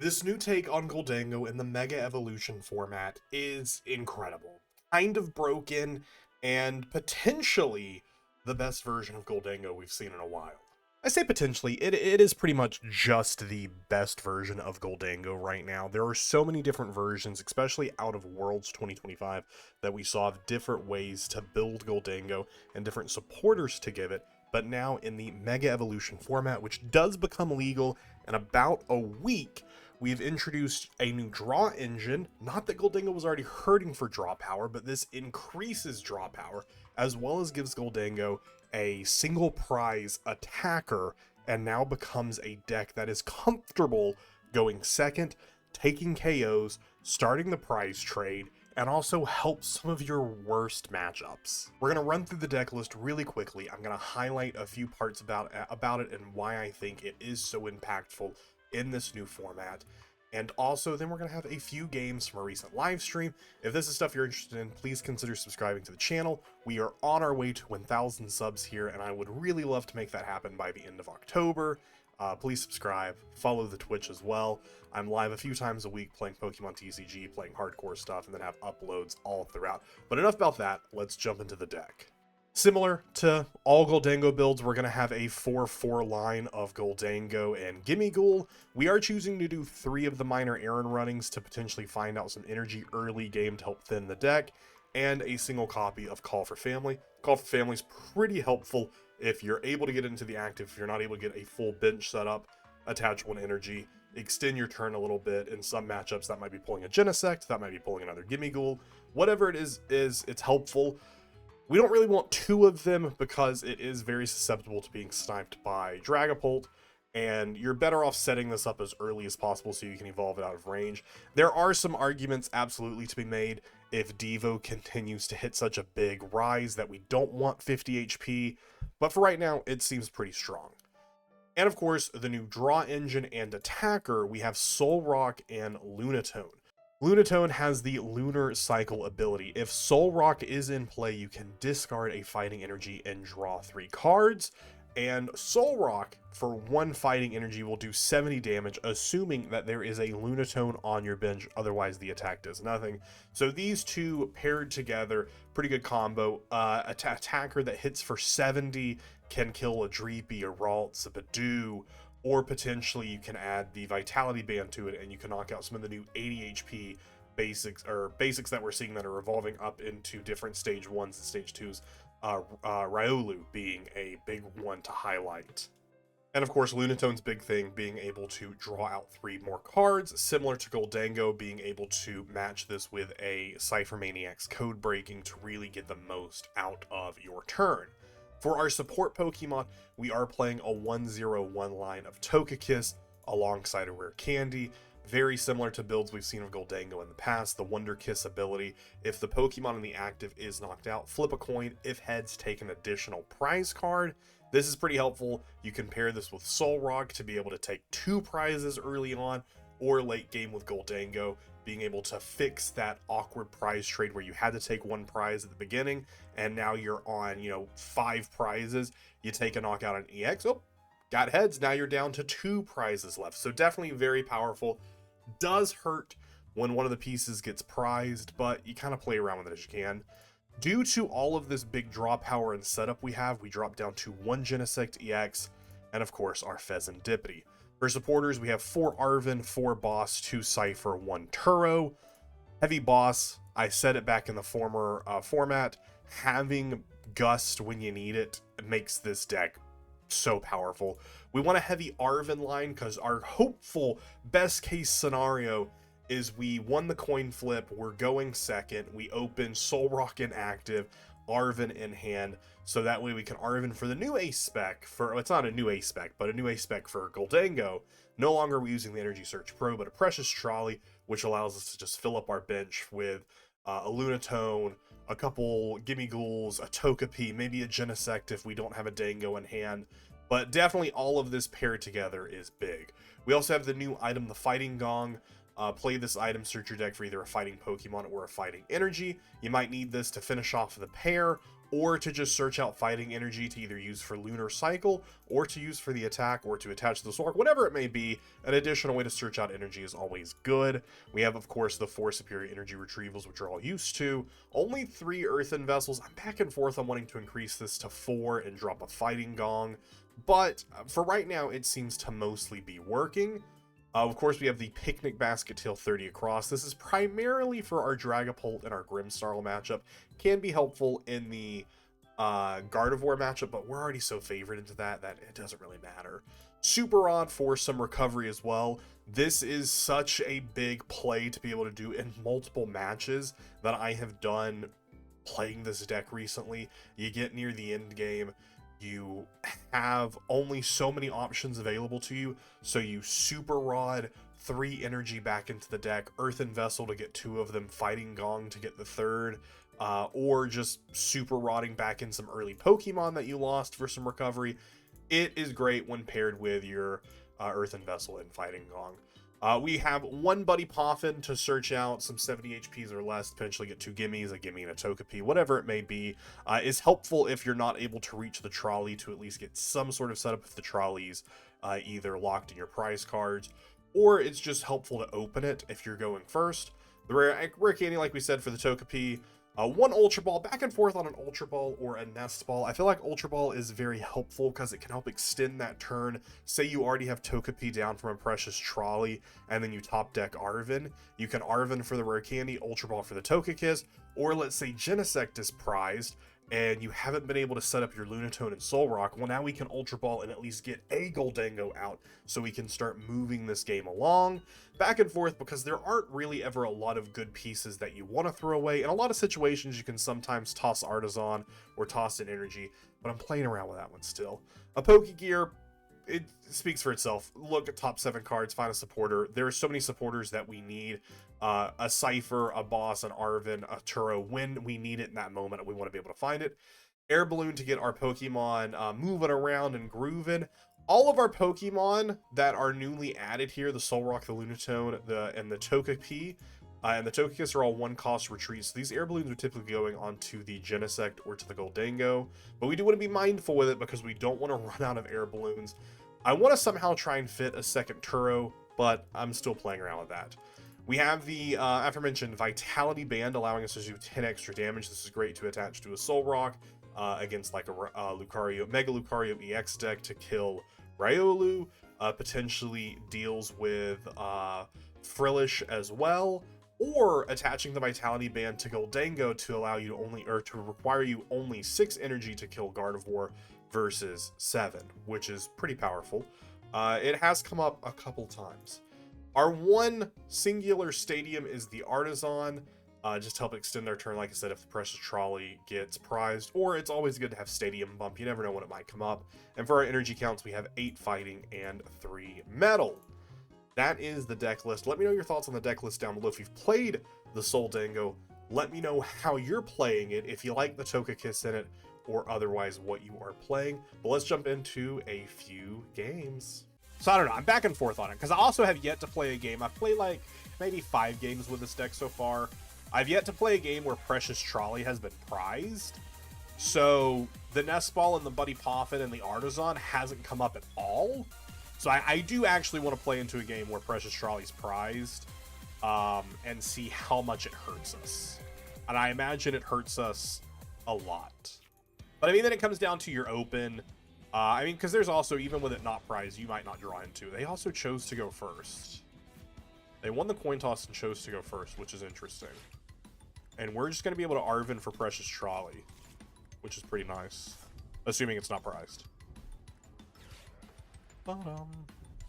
This new take on Gholdengo in the Mega Evolution format is incredible. Kind of broken, and potentially the best version of Gholdengo we've seen in a while. I say potentially, it is pretty much just the best version of Gholdengo right now. There are so many different versions, especially out of Worlds 2025, that we saw of different ways to build Gholdengo and different supporters to give it. But now in the Mega Evolution format, which does become legal in about a week, we've introduced a new draw engine. Not that Gholdengo was already hurting for draw power, but this increases draw power, as well as gives Gholdengo a single prize attacker, and now becomes a deck that is comfortable going second, taking KOs, starting the prize trade, and also helps some of your worst matchups. We're going to run through the deck list really quickly. I'm going to highlight a few parts about it and why I think it is so impactful in this new format. And also, then we're going to have a few games from a recent live stream. If this is stuff you're interested in, please consider subscribing to the channel. We are on our way to 1,000 subs here, and I would really love to make that happen by the end of October. Please subscribe, follow the Twitch as well. I'm live a few times a week playing Pokemon TCG, playing hardcore stuff, and then have uploads all throughout. But enough about that, let's jump into the deck. Similar to all Gholdengo builds, we're going to have a 4-4 line of Gholdengo and Gimmighoul. We are choosing to do 3 of the minor errand runnings to potentially find out some energy early game to help thin the deck, and a single copy of Call for Family. Call for Family is pretty helpful if you're able to get into the active, if you're not able to get a full bench setup, attach 1 energy, extend your turn a little bit. In some matchups, that might be pulling a Genesect, that might be pulling another Gimmighoul. Whatever it is it's helpful. We don't really want 2 of them because it is very susceptible to being sniped by Dragapult, and you're better off setting this up as early as possible so you can evolve it out of range. There are some arguments absolutely to be made if Devo continues to hit such a big rise that we don't want 50 HP, but for right now, it seems pretty strong. And of course, the new draw engine and attacker, we have Solrock and Lunatone. Lunatone has the Lunar Cycle ability. If Solrock is in play, you can discard a fighting energy and draw 3 cards. And Solrock, for 1 fighting energy, will do 70 damage, assuming that there is a Lunatone on your bench, otherwise the attack does nothing. So these two paired together, pretty good combo. Attacker that hits for 70 can kill a Dreepy, a Ralts, a Badoo, or potentially you can add the Vitality Band to it and you can knock out some of the new 80 HP basics that we're seeing that are evolving up into different stage 1s and stage 2s. Riolu being a big one to highlight. And of course, Lunatone's big thing being able to draw out 3 more cards, similar to Gholdengo, being able to match this with a Ciphermaniac's Codebreaking to really get the most out of your turn. For our support Pokemon, we are playing a 1-0-1 line of Togekiss alongside a Rare Candy. Very similar to builds we've seen of Gholdengo in the past, the Wonder Kiss ability. If the Pokemon in the active is knocked out, flip a coin. If heads, take an additional prize card. This is pretty helpful. You can pair this with Solrock to be able to take 2 prizes early on, or late game with Gholdengo, being able to fix that awkward prize trade where you had to take 1 prize at the beginning, and now you're on, 5 prizes. You take a knockout on EX. Oh, got heads. Now you're down to 2 prizes left. So definitely very powerful. Does hurt when one of the pieces gets prized, but you kind of play around with it as you can. Due to all of this big draw power and setup we have, we drop down to 1 Genesect EX, and of course our Fezandipiti. For supporters, we have 4 Arven, 4 Boss, 2 Cypher, 1 Turo. Heavy Boss, I said it back in the former format, having Gust when you need it makes this deck so powerful. We want a heavy Arven line because our hopeful best case scenario is we won the coin flip, we're going second, we open Solrock in active, Arven in hand, so that way we can Arven for the new ace spec for, it's not a new ace spec, but a new ace spec for Gholdengo. No longer are we using the Energy Search Pro, but a Precious Trolley, which allows us to just fill up our bench with a Lunatone, a couple Gimmighouls, a Togepi, maybe a Genesect if we don't have a Dango in hand. But definitely all of this paired together is big. We also have the new item, the Fighting Gong. Play this item, search your deck for either a fighting Pokemon or a fighting energy. You might need this to finish off the pair, or to just search out fighting energy to either use for Lunar Cycle, or to use for the attack, or to attach to the Solrock, whatever it may be. An additional way to search out energy is always good. We have, of course, the 4 superior energy retrievals, which we're all used to. Only 3 Earthen Vessels. I'm back and forth on wanting to increase this to 4 and drop a Fighting Gong, but for right now, it seems to mostly be working. Of course, we have the Picnic Basket Tail 30 across. This is primarily for our Dragapult and our Grimmsnarl matchup. Can be helpful in the Gardevoir matchup, but we're already so favored into that it doesn't really matter. Super Rod for some recovery as well. This is such a big play to be able to do in multiple matches that I have done playing this deck recently. You get near the end game, you have only so many options available to you, so you Super Rod 3 energy back into the deck, Earthen Vessel to get 2 of them, Fighting Gong to get the 3rd, or just Super Rodding back in some early Pokemon that you lost for some recovery. It is great when paired with your Earthen Vessel and Fighting Gong. We have 1 Buddy Poffin to search out some 70 HPs or less, potentially get 2 Gimmies, a Gimme and a Togepi, whatever it may be. Is helpful if you're not able to reach the trolley to at least get some sort of setup if the trolley's either locked in your prize cards, or it's just helpful to open it if you're going first. The rare candy, like we said, for the Togepi. 1 Ultra Ball, back and forth on an Ultra Ball or a Nest Ball. I feel like Ultra Ball is very helpful because it can help extend that turn. Say you already have Togepi down from a Precious Trolley, and then you top deck Arven. You can Arven for the rare candy, Ultra Ball for the Togekiss, or let's say Genesect is prized, and you haven't been able to set up your Lunatone and Solrock. Well, now we can Ultra Ball and at least get a Gholdengo out so we can start moving this game along. Back and forth, because there aren't really ever a lot of good pieces that you want to throw away. In a lot of situations, you can sometimes toss Artisan or toss an energy, but I'm playing around with that one still. A Pokegear, it speaks for itself. Look at top 7 cards, find a supporter. There are so many supporters that we need. A Cypher, a Boss, an Arven, a Turo, when we need it in that moment, we want to be able to find it. Air Balloon to get our Pokemon moving around and grooving. All of our Pokemon that are newly added here, the Solrock, the Lunatone, and the Togepi, and the Togekiss are all 1-cost retreats. So these air balloons are typically going onto the Genesect or to the Gholdengo, but we do want to be mindful with it because we don't want to run out of air balloons. I want to somehow try and fit a second Turo, but I'm still playing around with that. We have the aforementioned Vitality Band, allowing us to do 10 extra damage. This is great to attach to a Solrock against like a Mega Lucario EX deck to kill Riolu. Potentially deals with Frillish as well, or attaching the Vitality Band to Gholdengo to allow you to require you only 6 energy to kill Gardevoir versus 7, which is pretty powerful. It has come up a couple times. Our 1 singular stadium is the Artisan, just to help extend their turn, like I said, if the Precious Trolley gets prized, or it's always good to have Stadium Bump. You never know when it might come up. And for our energy counts, we have 8 Fighting and 3 Metal. That is the deck list. Let me know your thoughts on the deck list down below. If you've played the Gholdengo, let me know how you're playing it, if you like the Togekiss in it, or otherwise what you are playing. But let's jump into a few games. So I don't know, I'm back and forth on it, because I also have yet to play a game. I've played like maybe 5 games with this deck so far. I've yet to play a game where Precious Trolley has been prized. So the Nest Ball and the Buddy Poffin and the Artisan hasn't come up at all. So I do actually want to play into a game where Precious Trolley's prized and see how much it hurts us. And I imagine it hurts us a lot. But I mean, then it comes down to your open. I mean, because there's also, even with it not prized, you might not draw into. They also chose to go first. They won the coin toss and chose to go first, which is interesting. And we're just going to be able to Arven for Precious Trolley, which is pretty nice, assuming it's not prized.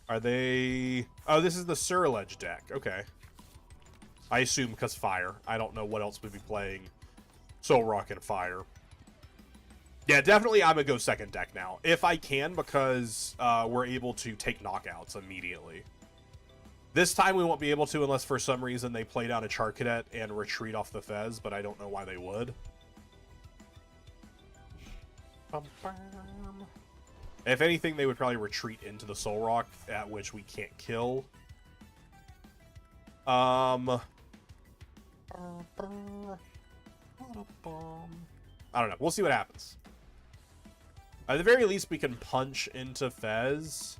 Are they... Oh, this is the Ceruledge deck. Okay. I assume because fire. I don't know what else we'd be playing. Solrock and fire. Yeah, definitely I'm going to go second deck now. If I can, because we're able to take knockouts immediately. This time we won't be able to unless for some reason they play down a Charcadet and retreat off the Fez, but I don't know why they would. If anything, they would probably retreat into the Solrock, at which we can't kill. I don't know. We'll see what happens. At the very least, we can punch into Fez.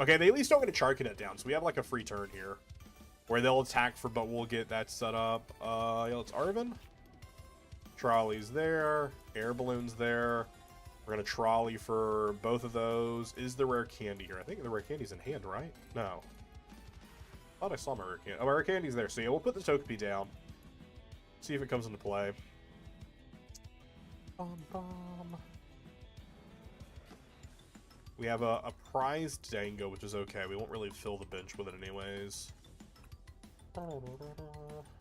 Okay, they at least don't get a Charcadet down, so we have like a free turn here. Where they'll attack for, but we'll get that set up. Yeah, let's Arven. Trolley's there. Air Balloon's there. We're gonna Trolley for both of those. Is the rare candy here? I think the rare candy's in hand, right? No. I thought I saw my rare candy. Oh, my rare candy's there. So yeah, we'll put the Togepi down. See if it comes into play. We have a prized Dango, which is okay. We won't really fill the bench with it anyways.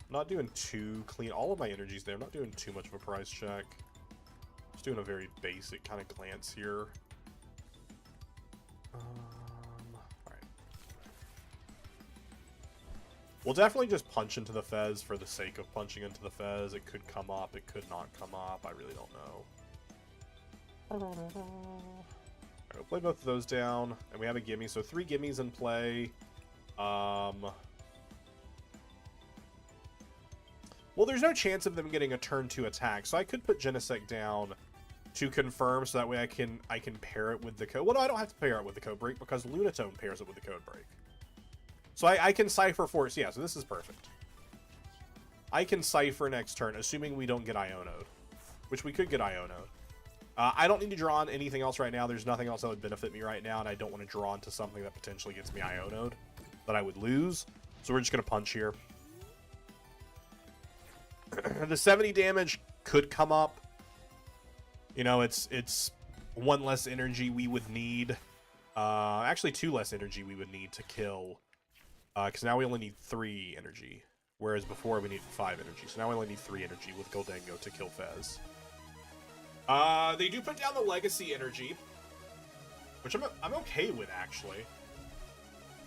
Not doing too clean. All of my energy's there. I'm not doing too much of a prize check. Just doing a very basic kind of glance here. Alright. We'll definitely just punch into the Fez for the sake of punching into the Fez. It could come up. It could not come up. I really don't know. Alright, we'll play both of those down. And we have a gimme. So 3 gimmies in play. Well, there's no chance of them getting a turn 2 attack, so I could put Genesect down to confirm, so that way I can pair it with the code. Well, no, I don't have to pair it with the Codebreak because Lunatone pairs it with the Codebreak. So I can Cipher Force. Yeah, so this is perfect. I can Cipher next turn, assuming we don't get Ionoed, which we could get Ionoed. I don't need to draw on anything else right now. There's nothing else that would benefit me right now, and I don't want to draw into something that potentially gets me Ionoed that I would lose. So we're just going to punch here. The 70 damage could come up. You know, it's 1 less energy we would need. Actually 2 less energy we would need to kill. Because now we only need 3 energy. Whereas before we needed 5 energy. So now we only need 3 energy with Gholdengo to kill Fez. They do put down the legacy energy. Which I'm okay with, actually.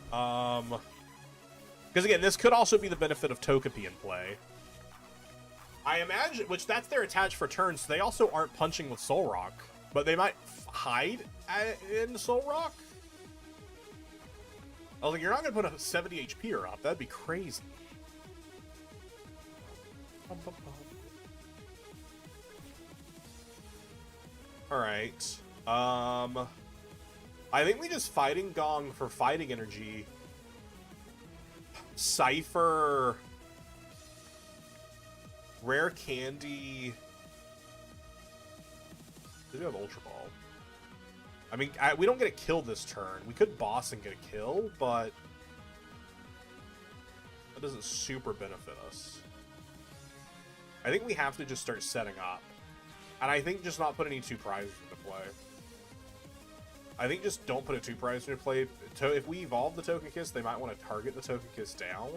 Because again, this could also be the benefit of Togepi in play. I imagine, which that's their attach for turns, so they also aren't punching with Solrock, but they might hide in Solrock? I was like, you're not going to put a 70 HP up. That'd be crazy. Alright. I think we just Fighting Gong for fighting energy. Cipher... Rare Candy. Did we have Ultra Ball? I mean, we don't get a kill this turn. We could boss and get a kill, but that doesn't super benefit us. I think we have to just start setting up. And I think just not put any 2 prizes into play. I think just don't put a 2 prize into play. If we evolve the Togekiss, they might want to target the Togekiss down.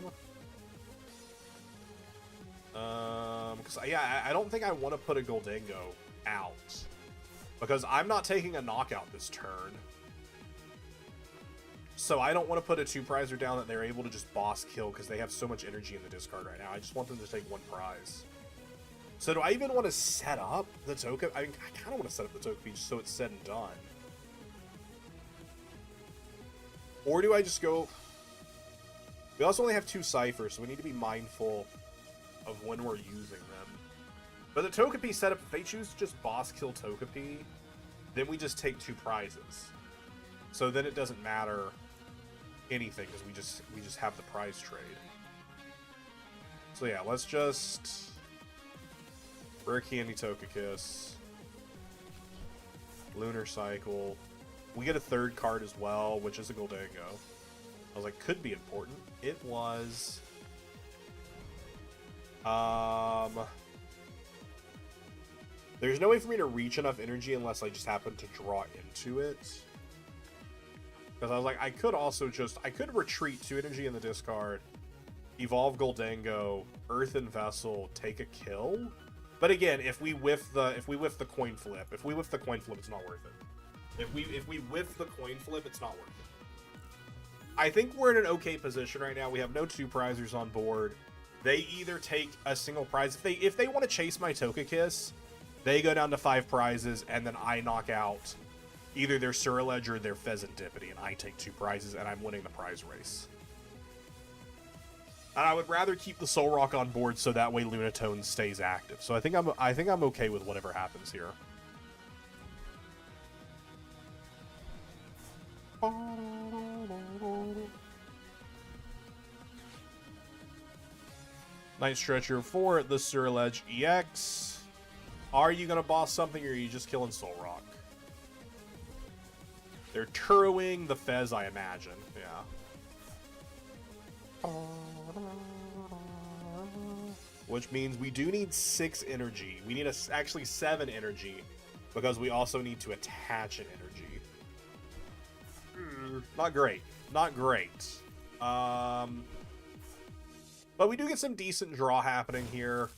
Because, yeah, I don't think I want to put a Gholdengo out. Because I'm not taking a knockout this turn. So I don't want to put a 2-prizer down that they're able to just boss kill because they have so much energy in the discard right now. I just want them to take 1 prize. So do I even want to set up the Togepi? I mean, I kind of want to set up the Togepi just so it's said and done. Or do I just go... We also only have 2 Ciphers, so we need to be mindful of when we're using them. But the Togepi setup, if they choose to just boss kill Togepi, then we just take 2 prizes. So then it doesn't matter anything, because we just have the prize trade. So yeah, let's just Rare Candy Togekiss. Lunar Cycle. We get a 3rd card as well, which is a Gholdengo. I was like, could be important. It was... There's no way for me to reach enough energy unless I just happen to draw into it. Because I was like, I could also just... I could retreat 2 energy in the discard, evolve Gholdengo, Earthen Vessel, take a kill. But again, if we whiff the coin flip, it's not worth it. If we whiff the coin flip, it's not worth it. I think we're in an okay position right now. We have no 2 prizers on board. They either take a single prize. If they want to chase my Togekiss, they go down to 5 prizes, and then I knock out either their Ceruledge or their Fezandipiti, and I take 2 prizes, and I'm winning the prize race. And I would rather keep the Solrock on board so that way Lunatone stays active. So I think I'm okay with whatever happens here. Night Stretcher for the Ceruledge EX. Are you gonna boss something, or are you just killing Solrock? They're Turoing the Fez, I imagine. Yeah. Which means we do need 6 energy. We need actually 7 energy, because we also need to attach an energy. Not great. Not great. But we do get some decent draw happening here.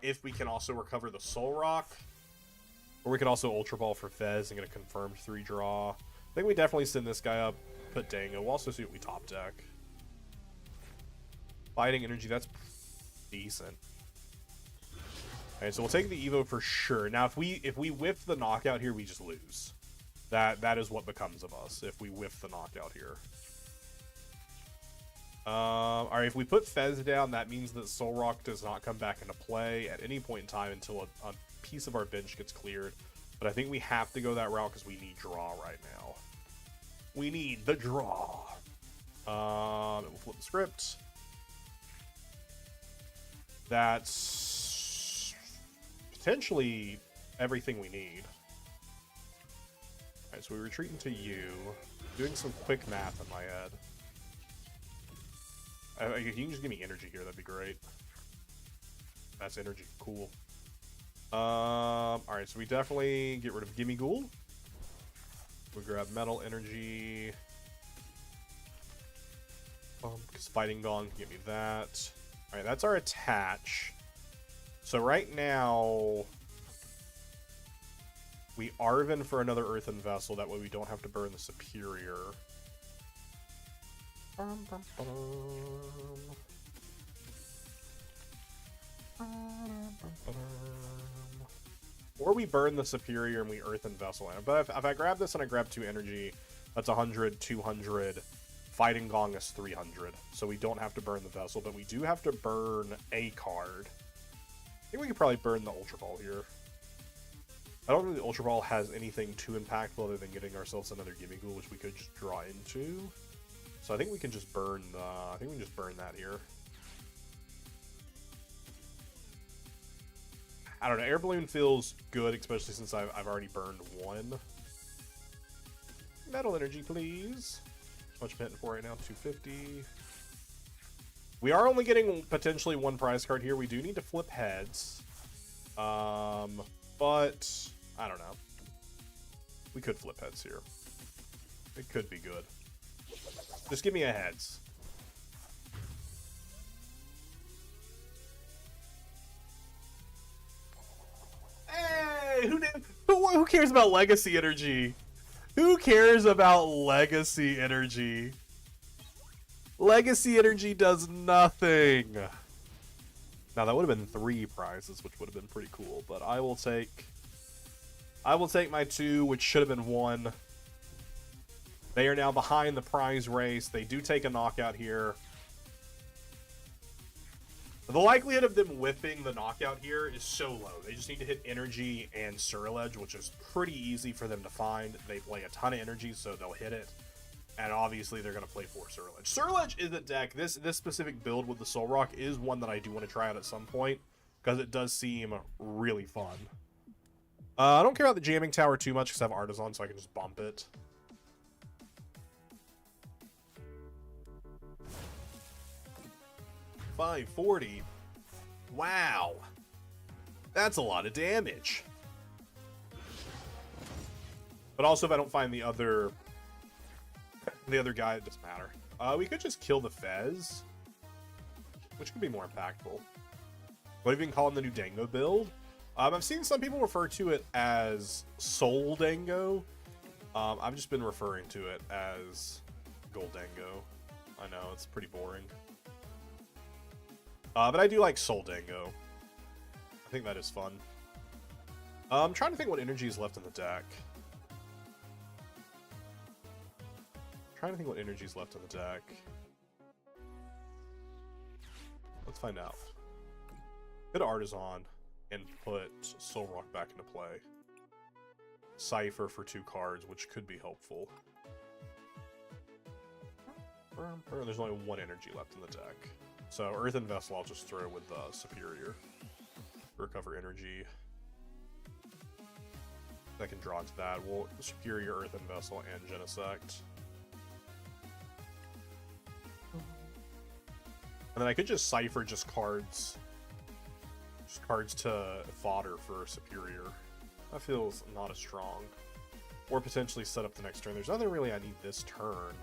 If we can also recover the Solrock. Or we could also Ultra Ball for Fez and get a confirmed 3 draw. I think we definitely send this guy up. Put Dango. We'll also see what we top deck. Fighting energy, that's decent. Alright, so we'll take the Evo for sure. Now, if we whiff the knockout here, we just lose. That is what becomes of us if we whiff the knockout here. Alright, if we put Fez down, that means that Solrock does not come back into play at any point in time until a piece of our bench gets cleared. But I think we have to go that route because we need draw right now. We need the draw. We'll flip the script. That's potentially everything we need. Alright, so we retreat into you. Doing some quick math in my head. You can just give me energy here, that'd be great. That's energy, cool. Alright, so we definitely get rid of Gimmighoul. We grab metal energy. Because Fighting Gong can get me that. Alright, that's our attach. So right now, we Arven for another Earthen Vessel. That way we don't have to burn the Superior. Or we burn the Superior and we Earthen Vessel in. But if I grab this and I grab 2 energy, that's 100, 200. Fighting Gong is 300. So we don't have to burn the Vessel, but we do have to burn a card. I think we could probably burn the Ultra Ball here. I don't think the Ultra Ball has anything too impactful other than getting ourselves another Gimmighoul, which we could just draw into. So I think we can just burn the... I think we can just burn that here. I don't know. Air Balloon feels good, especially since I've already burned 1. Metal energy, please. How much am I hitting for right now? 250. We are only getting potentially 1 prize card here. We do need to flip heads. But I don't know. We could flip heads here. It could be good. Just give me a heads. Hey, who cares about legacy energy? Who cares about legacy energy? Legacy energy does nothing. Now that would have been 3 prizes, which would have been pretty cool, but I will take my 2, which should have been 1. They are now behind the prize race. They do take a knockout here. The likelihood of them whipping the knockout here is so low. They just need to hit energy and Ceruledge, which is pretty easy for them to find. They play a ton of energy, so they'll hit it. And obviously, they're going to play for Ceruledge. Ceruledge is a deck. This specific build with the Solrock is one that I do want to try out at some point, because it does seem really fun. I don't care about the jamming tower too much, because I have Artisan, so I can just bump it. $540. Wow. That's a lot of damage. But also, if I don't find the other guy, it doesn't matter. We could just kill the Fez, which could be more impactful. What have you been calling the new Dango build? I've seen some people refer to it as Soldango. I've just been referring to it as Gholdengo. I know, it's pretty boring. But I do like Soldango. I think that is fun. I'm trying to think what energy is left in the deck. find out. Hit Artisan and put Solrock back into play. Cipher for 2 cards, which could be helpful. There's only 1 energy left in the deck. So Earthen Vessel I'll just throw with Superior. Recover energy. I can draw into that. Well, Superior, Earthen Vessel, and Genesect. And then I could just Cipher just cards. Just cards to fodder for Superior. That feels not as strong. Or potentially set up the next turn. There's nothing really I need this turn.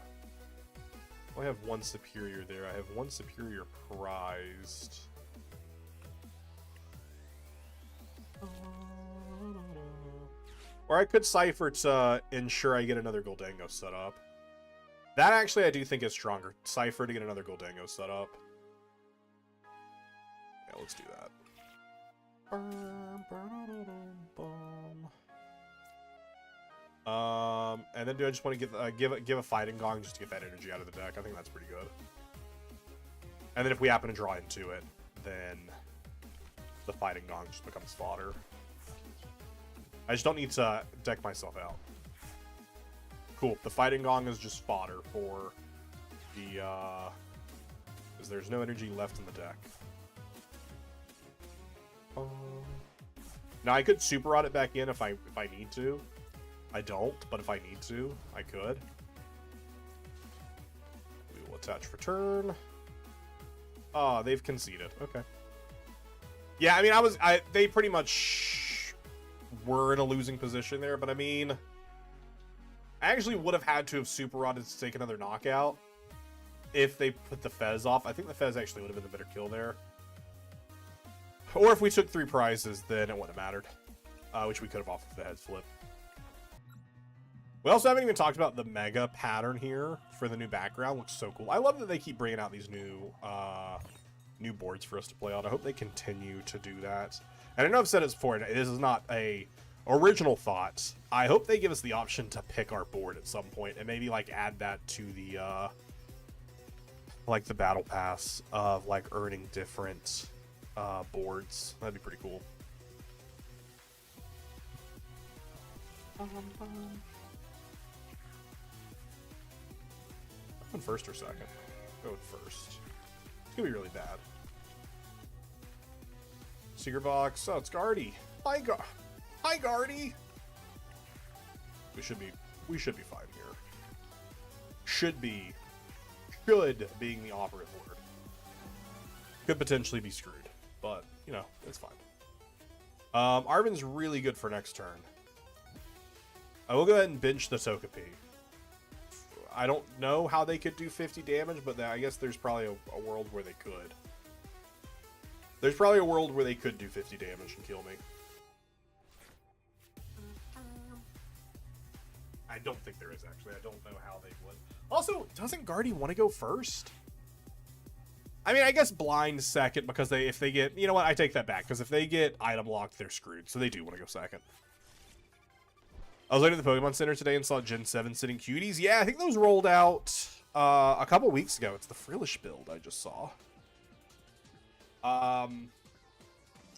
I have 1 Superior there. I have 1 Superior prized. Or I could Cipher to ensure I get another Gholdengo set up. That actually I do think is stronger. Cipher to get another Gholdengo set up. Yeah, let's do that. And then do I just want to give a Fighting Gong just to get that energy out of the deck? I think that's pretty good. And then if we happen to draw into it, then the Fighting Gong just becomes fodder. I just don't need to deck myself out. Cool. The Fighting Gong is just fodder for the because there's no energy left in the deck. Now I could Super Rod it back in if I need to. I don't, but if I need to, I could. We will attach for turn. Oh, they've conceded. Okay. Yeah, I mean, they pretty much were in a losing position there, but I mean, I actually would have had to have Super Rodded to take another knockout if they put the Fez off. I think the Fez actually would have been the better kill there. Or if we took 3 prizes, then it wouldn't have mattered. Which we could have off of the heads flip. We also haven't even talked about the Mega pattern here for the new background. Looks so cool. I love that they keep bringing out these new boards for us to play on. I hope they continue to do that. And I know I've said this before, this is not a original thought. I hope they give us the option to pick our board at some point and maybe like add that to the like the battle pass of like earning different boards. That'd be pretty cool. Going first or second? Go with first. It's gonna be really bad. Secret box. Oh, it's Gardy. Hi, Gardy. We should be fine here. Should being the operative word. Could potentially be screwed, but you know, it's fine. Arven's really good for next turn. I will go ahead and bench the Togepi. I don't know how they could do 50 damage, but I guess there's probably a world where they could. There's probably a world where they could do 50 damage and kill me. I don't think there is, actually. I don't know how they would. Also, doesn't Gardy want to go first? I mean, I guess blind second, because if they get... You know what? I take that back, because if they get item locked, they're screwed. So they do want to go second. I was looking at the Pokemon Center today and saw Gen 7 Sitting Cuties. Yeah, I think those rolled out a couple weeks ago. It's the Frillish build I just saw.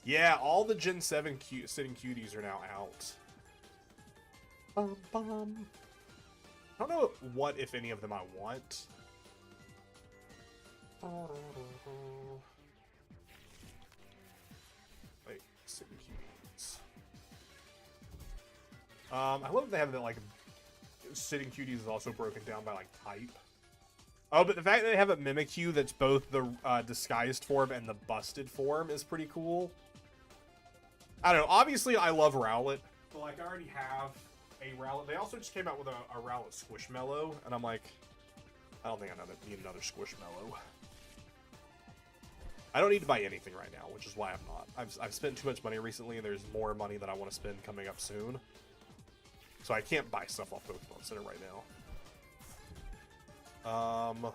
Yeah, all the Gen 7 Sitting Cuties are now out. I don't know what, if any of them, I want. Wait, Sitting Cuties. I love that they have that, like, Sitting Cuties is also broken down by, like, type. Oh, but the fact that they have a Mimikyu that's both the disguised form and the busted form is pretty cool. I don't know. Obviously, I love Rowlet, but, like, I already have a Rowlet. They also just came out with a Rowlet Squishmallow, and I'm like, I don't think I need another Squishmallow. I don't need to buy anything right now, which is why I'm not. I've spent too much money recently, and there's more money that I want to spend coming up soon. So I can't buy stuff off Pokemon Center right now. Oh,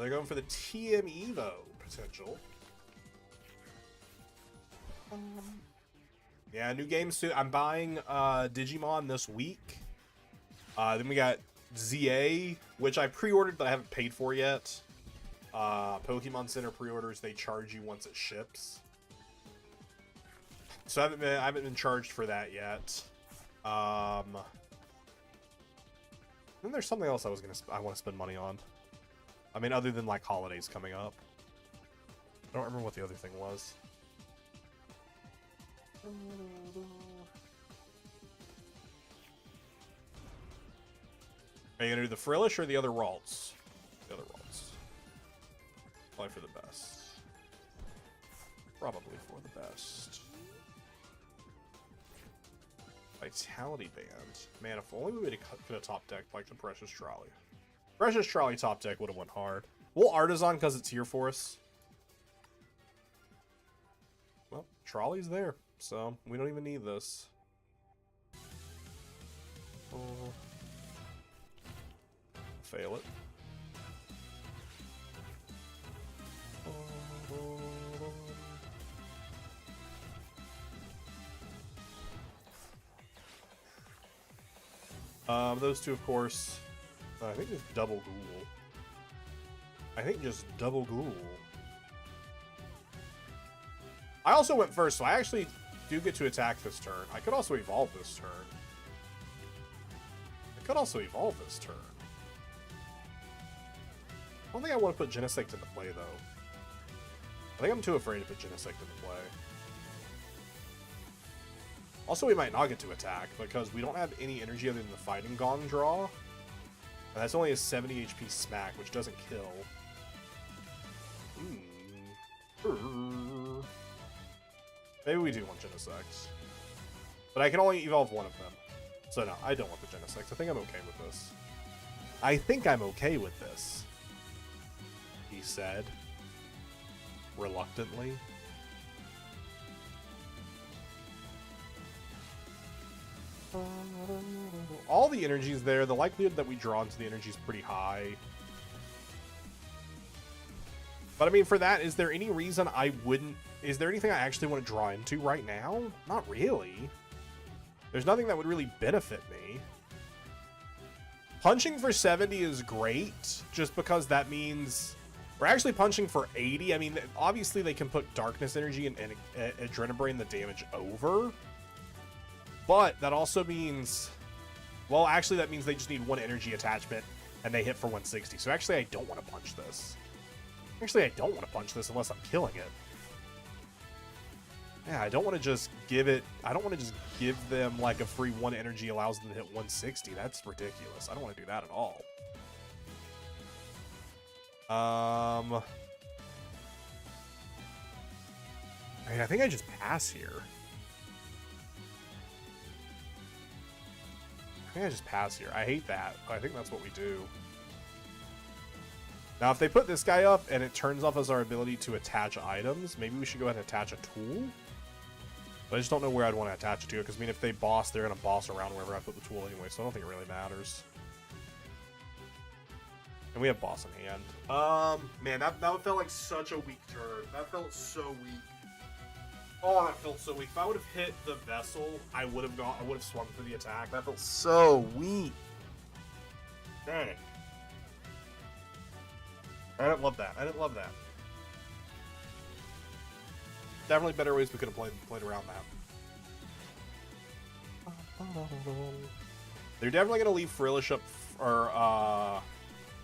they're going for the TM Evo potential. Yeah, new game soon. I'm buying Digimon this week. Then we got ZA, which I pre-ordered but I haven't paid for yet. Pokemon Center pre-orders, they charge you once it ships. So I haven't been charged for that yet. Then there's something else I want to spend money on. I mean, other than like holidays coming up. I don't remember what the other thing was. Are you gonna do the Frillish or the other Ralts? The other Ralts. Probably for the best. Probably for the best. Vitality Band. Man, if only we could have top decked like the Precious Trolley. Precious Trolley top deck would have went hard. We'll Artisan because it's here for us. Well, Trolley's there, so we don't even need this. Fail it. Those two, of course. I think just double Ghoul. I also went first, so I actually do get to attack this turn. I could also evolve this turn. I don't think I want to put Genesect into play, though. I think I'm too afraid to put Genesect into play. Also, we might not get to attack, because we don't have any energy other than the Fighting Gong draw. And that's only a 70 HP smack, which doesn't kill. Maybe we do want Genesect. But I can only evolve one of them. So no, I don't want the Genesect. I think I'm okay with this. He said. Reluctantly. All the energy's there. The likelihood that we draw into the energy is pretty high. But I mean, for that, is there any reason I wouldn't... Is there anything I actually want to draw into right now? Not really. There's nothing that would really benefit me. Punching for 70 is great, just because that means... We're actually punching for 80. I mean, obviously they can put Darkness Energy and Adrenabrain the damage over. But that also means... Well, actually that means they just need one energy attachment and they hit for 160. So actually I don't want to punch this. Unless I'm killing it. Yeah, I don't want to just give it... I don't want to just give them like a free 1 energy allows them to hit 160. That's ridiculous. I don't want to do that at all. I mean, I think I just pass here. I hate that, but I think that's what we do. Now, if they put this guy up and it turns off as our ability to attach items, maybe we should go ahead and attach a tool. But I just don't know where I'd want to attach it to, because I mean, if they boss, they're going to boss around wherever I put the tool anyway, so I don't think it really matters. And we have boss in hand. Man, that felt like such a weak turn. That felt so weak. Oh, that felt so weak. If I would have hit the vessel, I would have swung for the attack. That felt so weak. Dang it. I didn't love that. Definitely better ways we could have played around that. They're definitely going to leave Frillish up, or,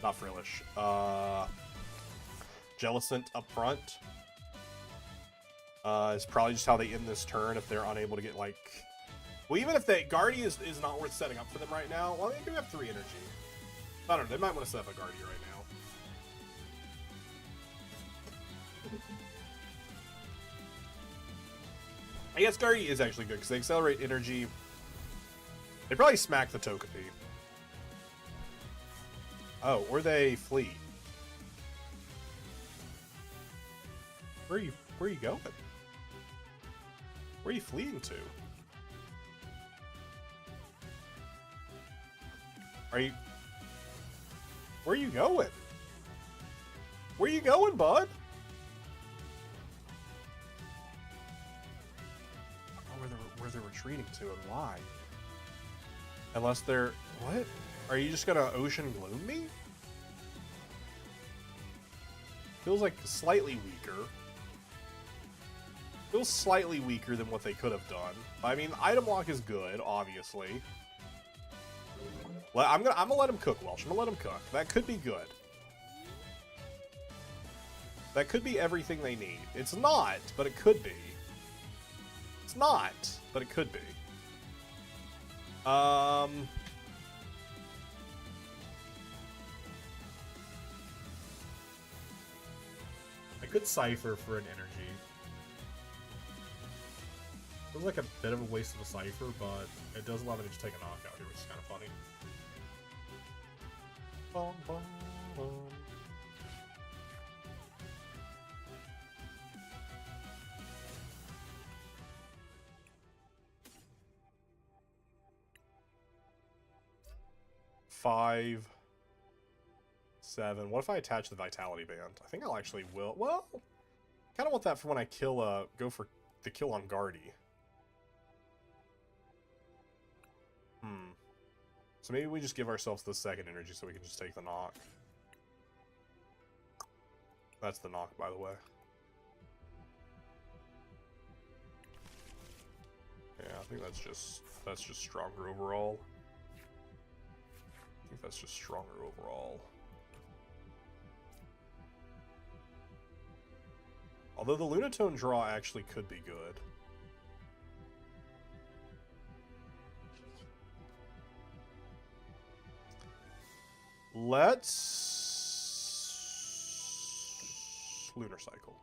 not Frillish, Jellicent up front. It's probably just how they end this turn if they're unable to get, like... Well, even if Gardy is not worth setting up for them right now, well, they do have 3 energy. I don't know, they might want to set up a Gardy right now. I guess Gardy is actually good, because they accelerate energy. They probably smack the Togepi. Oh, or they flee. Where are you going? Where are you fleeing to? Where are you going? Where are you going, bud? I don't know where they're retreating to and why. Unless they're... What? Are you just gonna Ocean Gloom me? Feels like slightly weaker. Feels slightly weaker than what they could have done. I mean, item lock is good, obviously. I'm gonna let him cook, Welsh. I'm gonna let him cook. That could be good. That could be everything they need. It's not, but it could be. It's not, but it could be. I could Cipher for an energy. Feels like a bit of a waste of a Cipher, but it does allow me to just take a knockout here, which is kind of funny. Bum, bum, bum. Five, 7. What if I attach the Vitality Band? I think I'll actually will. Well, kind of want that for when I kill. Go for the kill on Gardy. So maybe we just give ourselves the second energy so we can just take the knock. That's the knock, by the way. Yeah, I think that's just stronger overall. I think that's just stronger overall. Although the Lunatone draw actually could be good. Let's Lunar Cycle.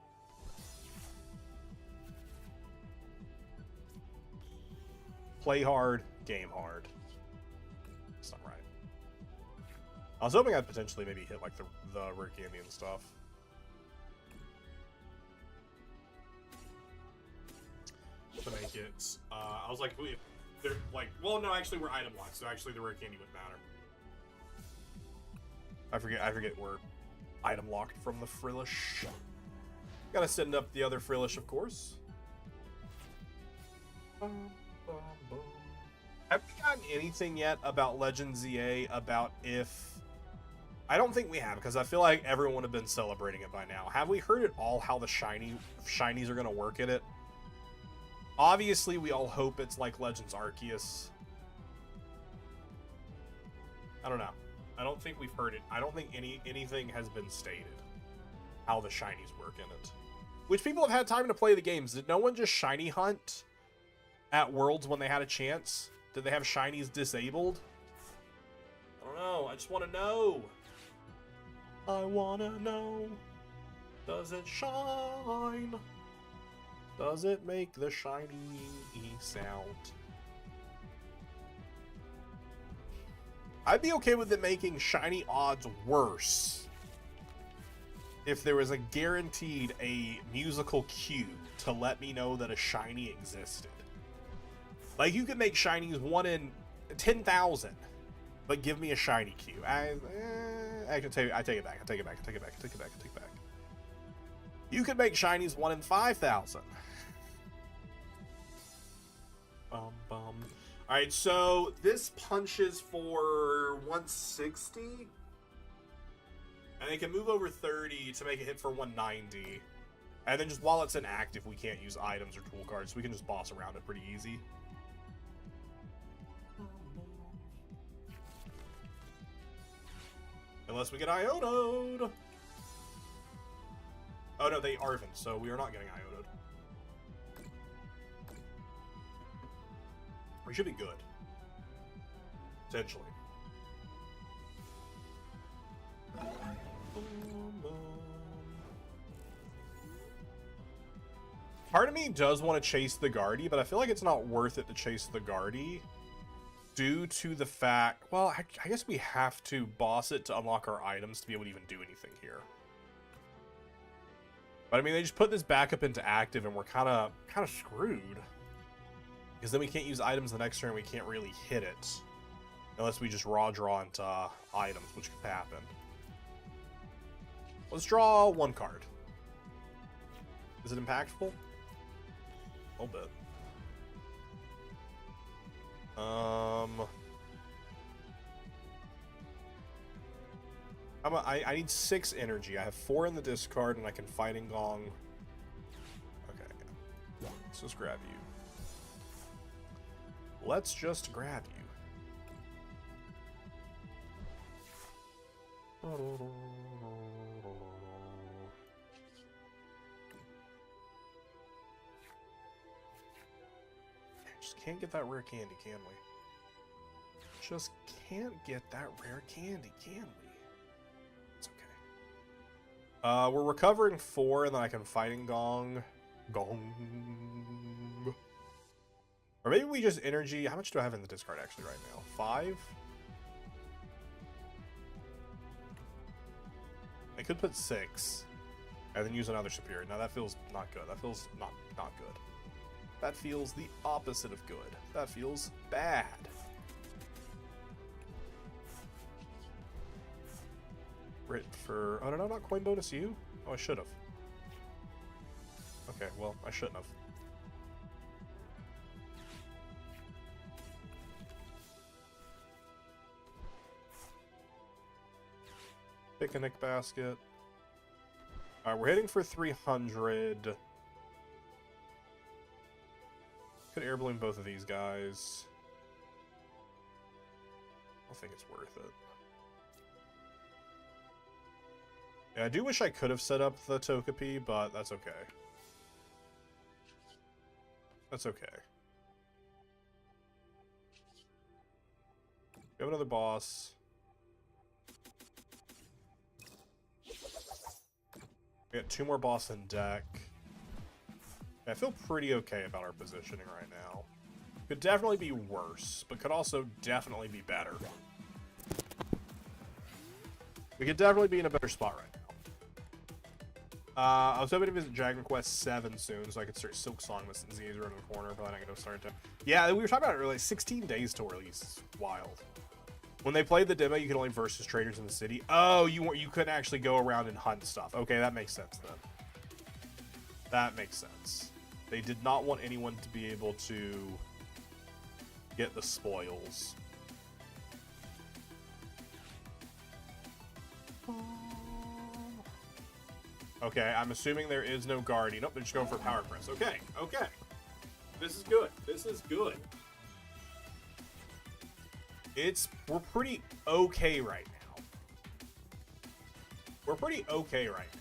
Play hard, game hard. That's not right. I was hoping I'd potentially maybe hit like the Rurikandi stuff. To make it, I was like, they're like, well, no, actually we're item locked, so actually the Rurikandi wouldn't matter. I forget we're item locked from the Frillish. Gotta send up the other Frillish, of course. Have we gotten anything yet about Legends EA about if... I don't think we have, because I feel like everyone would have been celebrating it by now. Have we heard at all how the shinies are going to work in it? Obviously, we all hope it's like Legends Arceus. I don't know. I don't think we've heard it. I don't think anything has been stated how the shinies work in it. Which people have had time to play the games. Did no one just shiny hunt at Worlds when they had a chance? Did they have shinies disabled? I don't know. I just want to know. I want to know. Does it shine? Does it make the shiny sound? I'd be okay with it making shiny odds worse if there was a guaranteed musical cue to let me know that a shiny existed. Like, you could make shinies 1 in 10,000, but give me a shiny cue. I can take it back. I take it back. You could make shinies 1 in 5,000. Alright, so this punches for 160. And they can move over 30 to make a hit for 190. And then just while it's inactive, we can't use items or tool cards, so we can just boss around it pretty easy. Unless we get Ionoed. Oh no, they Arven, so we are not getting Ionoed. We should be good. Potentially. Part of me does want to chase the Gardy, but I feel like it's not worth it to chase the Gardy due to the fact... Well, I guess we have to boss it to unlock our items to be able to even do anything here. But I mean, they just put this back up into active and we're kind of screwed. Because then we can't use items the next turn, we can't really hit it. Unless we just raw draw into items, which could happen. Let's draw 1 card. Is it impactful? A little bit. I need 6 energy. I have 4 in the discard, and I can Fighting Gong. Okay, let's just grab you. Let's just grab you. Just can't get that rare candy, can we? Just can't get that rare candy, can we? It's okay. We're recovering 4, and then I can Fighting Gong. Gong. Or maybe we just energy. How much do I have in the discard actually right now? 5? I could put 6. And then use another superior. Now that feels not good. That feels not good. That feels the opposite of good. That feels bad. Written for... Oh, no, not coin bonus you? Oh, I should have. Okay, well, I shouldn't have. Picnic basket. Alright, we're hitting for 300. Could air balloon both of these guys. I don't think it's worth it. Yeah, I do wish I could have set up the Togepi, but that's okay. That's okay. We have another boss. We got 2 more boss in deck. I feel pretty okay about our positioning right now. Could definitely be worse, but could also definitely be better. We could definitely be in a better spot right now. I was hoping to visit Dragon Quest 7 soon, so I could start Silk Song with Zinzi's around the corner, but I ain't gonna start to. Yeah, we were talking about it earlier. 16 days till release. It's wild. When they played the demo, you could only versus traders in the city. Oh, you couldn't actually go around and hunt stuff. Okay, that makes sense then. That makes sense. They did not want anyone to be able to get the spoils. Okay, I'm assuming there is no Gardy. Nope, they're just going for Power Press. Okay, okay. This is good. This is good. We're pretty okay right now. We're pretty okay right now.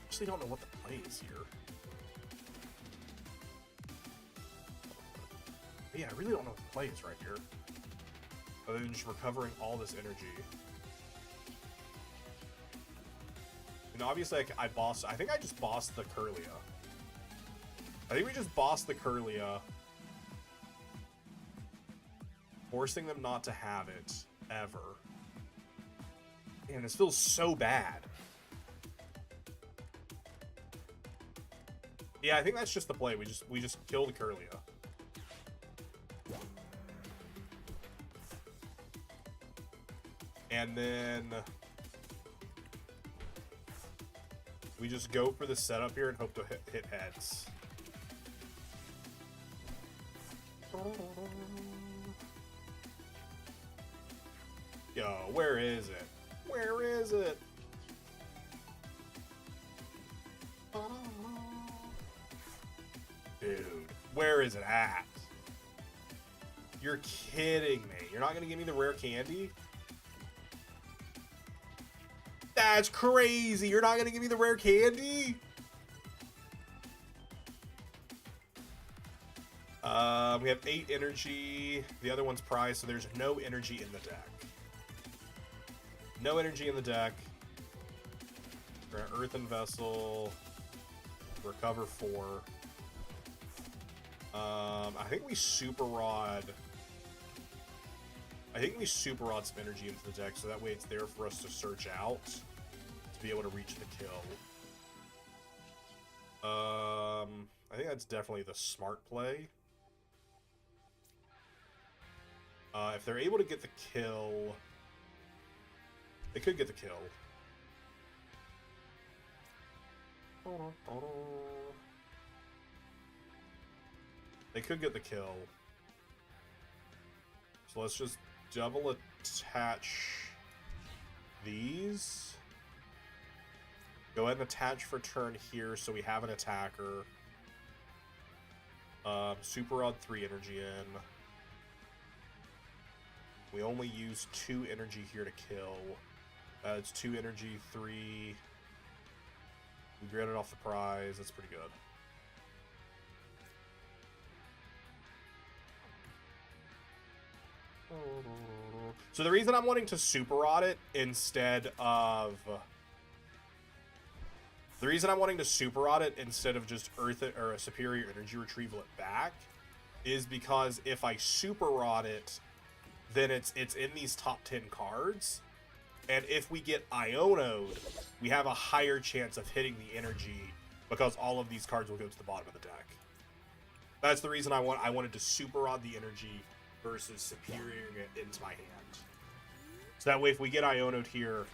Actually don't know what the play is here. Yeah, I really don't know what the play is right here. Other than just recovering all this energy. And obviously, I think I just bossed the Kirlia. I think we just bossed the Kirlia. Forcing them not to have it, ever. Man, this feels so bad. Yeah, I think that's just the play. We just kill the Kirlia. And then we just go for the setup here and hope to hit heads. Yo, where is it? Where is it? Dude, where is it at? You're kidding me. You're not gonna give me the rare candy? That's crazy. You're not gonna give me the rare candy? We have 8 energy. The other one's prize, so there's no energy in the deck. No energy in the deck. We're gonna Earthen Vessel. Recover 4. I think we Super Rod. I think we Super Rod some energy into the deck, so that way it's there for us to search out to be able to reach the kill. I think that's definitely the smart play. If they're able to get the kill, they could get the kill. They could get the kill. So let's just double attach these. Go ahead and attach for turn here so we have an attacker. Super Rod 3 energy in. We only use 2 energy here to kill. It's 2 energy, 3. We graded off the prize. That's pretty good. So the reason I'm wanting to Super Rod it instead of... The reason I'm wanting to Super Rod it instead of just Earthen or a Superior Energy Retrieval it back is because if I Super Rod it, then it's in these top 10 cards. And if we get Iono'd, we have a higher chance of hitting the energy because all of these cards will go to the bottom of the deck. That's the reason I wanted to Super Rod the energy versus Superior it into my hand. So that way if we get Iono'd here,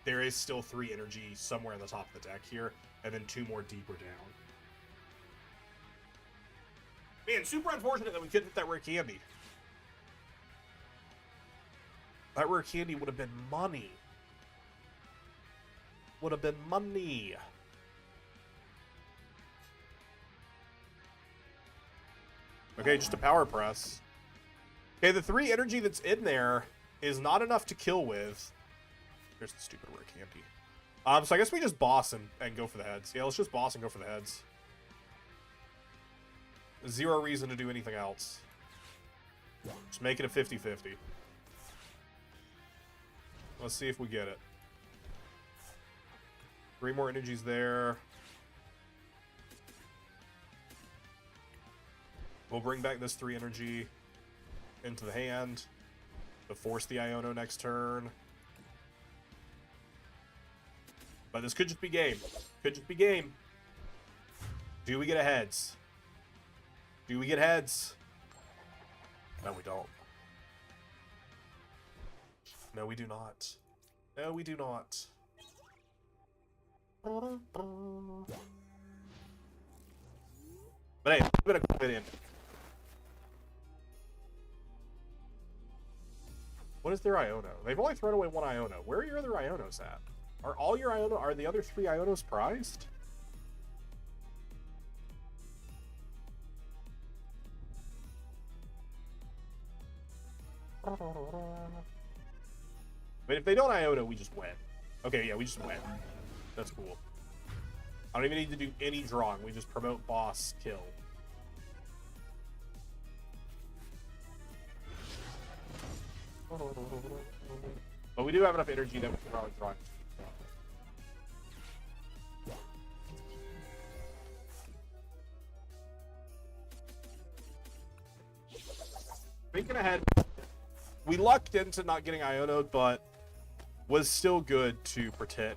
there is still 3 energy somewhere in the top of the deck here, and then 2 more deeper down. Man, super unfortunate that we couldn't hit that rare candy. That rare candy would have been money. Would have been money. Okay, just a power press. Okay, the 3 energy that's in there is not enough to kill with. There's the stupid rare candy. So I guess we just boss and go for the heads. Yeah, let's just boss and go for the heads. Zero reason to do anything else. Just make it a 50-50. Let's see if we get it. 3 more energies there. We'll bring back this 3 energy into the hand to force the Iono next turn. But this could just be game. Could just be game. Do we get a heads? Do we get heads? No, we don't. No, we do not. No, we do not. But hey, I'm gonna clip it in. What is their Iono? They've only thrown away 1 Iono. Where are your other Ionos at? Are all your Iono? Are the other 3 Ionos prized? But if they don't Iono, we just win. Okay, yeah, we just win. That's cool. I don't even need to do any drawing. We just promote boss kill. But we do have enough energy that we can probably draw. Thinking ahead, we lucked into not getting Iono'd, but was still good to prepare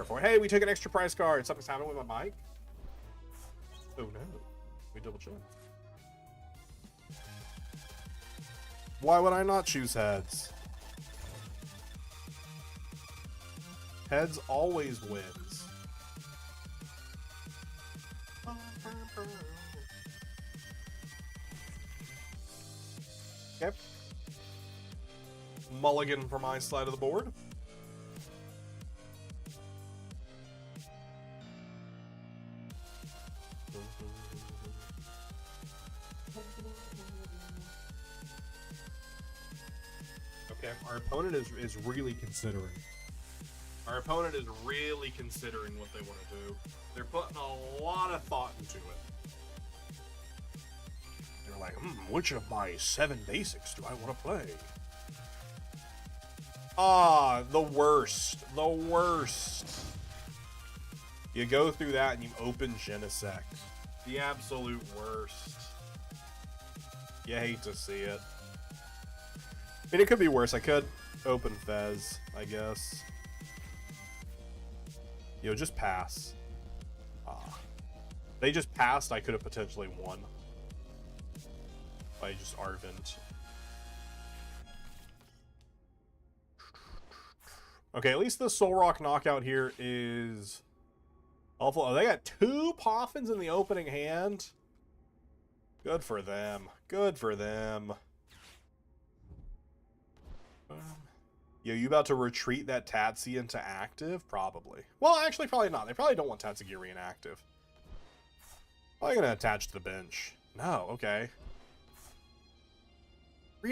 for. Hey, we took an extra prize card. Something's happening with my mic. Oh no, we double check. Why would I not choose heads? Heads always wins. Okay. Mulligan for my side of the board. Okay, our opponent is really considering. Our opponent is really considering what they want to do. They're putting a lot of thought into it. They're like, which of my 7 basics do I want to play? Ah, the worst. The worst. You go through that and you open Genesect. The absolute worst. You hate to see it. I mean, it could be worse. I could open Fez, I guess. Yo, just pass. They just passed. I could have potentially won. By just Arvent. Okay, at least the Solrock knockout here is awful. Oh, they got 2 Poffins in the opening hand. Good for them. Good for them. Yo, you about to retreat that Tatsy into active? Probably. Well, actually, probably not. They probably don't want Tatsugiri in active. Probably gonna attach to the bench. No, okay.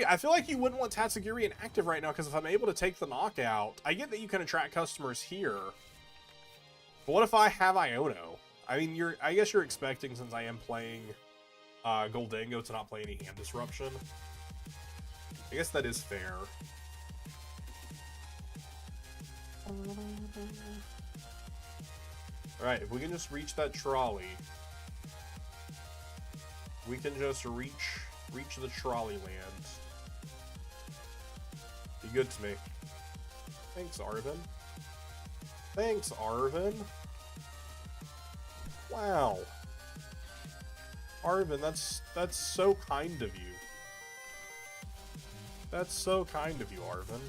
I feel like you wouldn't want Tatsugiri in active right now, because if I'm able to take the knockout, I get that you can attract customers here. But what if I have Iono? I mean, I guess you're expecting, since I am playing Gholdengo, to not play any hand disruption. I guess that is fair. Alright, if we can just reach that trolley. We can just reach the trolley land. Be good to me. Thanks, Arvin. Thanks, Arvin. Wow. Arvin, that's so kind of you. That's so kind of you, Arvin.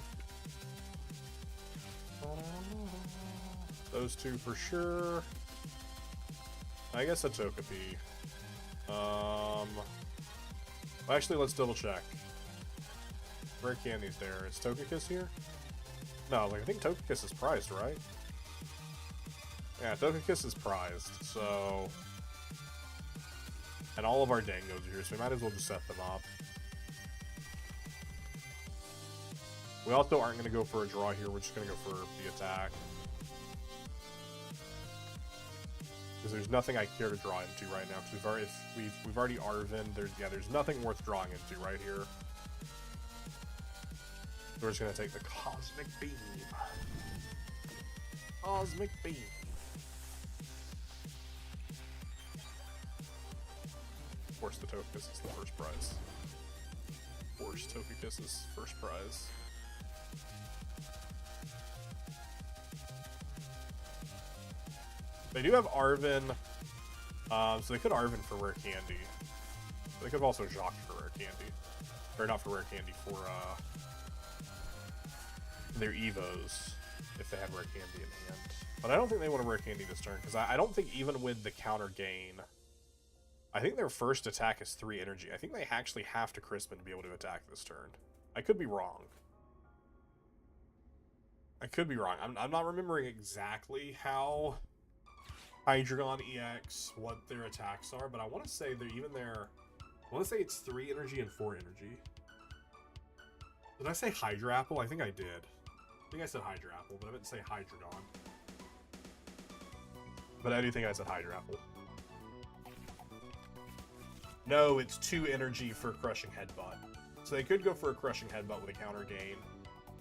Those two for sure. I guess a Togepi. Actually, let's double check. Rare Candy's there. Is Togekiss here? No, like I think Togekiss is prized, right? Yeah, Togekiss is prized, so... And all of our Dangos are here, so we might as well just set them up. We also aren't going to go for a draw here, we're just going to go for the attack. Because there's nothing I care to draw into right now, because we've already Arvin. There's nothing worth drawing into right here. So we're just gonna take the Cosmic Beam. Cosmic Beam. Of course, the Togekiss is the first prize. Of course, Togekiss is first prize. They do have Arvin, so they could Arvin for Rare Candy. They could have also Jacques for Rare Candy. Or not for Rare Candy, for their Evos, if they had Rare Candy in hand. But I don't think they want a Rare Candy this turn, because I don't think even with the counter gain, I think their first attack is 3 energy. I think they actually have to Crispin to be able to attack this turn. I could be wrong. I could be wrong. I'm not remembering exactly how Hydreigon EX, what their attacks are, but I want to say they're even their... I want to say it's 3 energy and 4 energy. Did I say Hydrapple? I think I did. I think I said Hydrapple, but I meant to say Hydreigon. But I do think I said Hydrapple. No, it's 2 energy for Crushing Headbutt. So they could go for a Crushing Headbutt with a counter gain,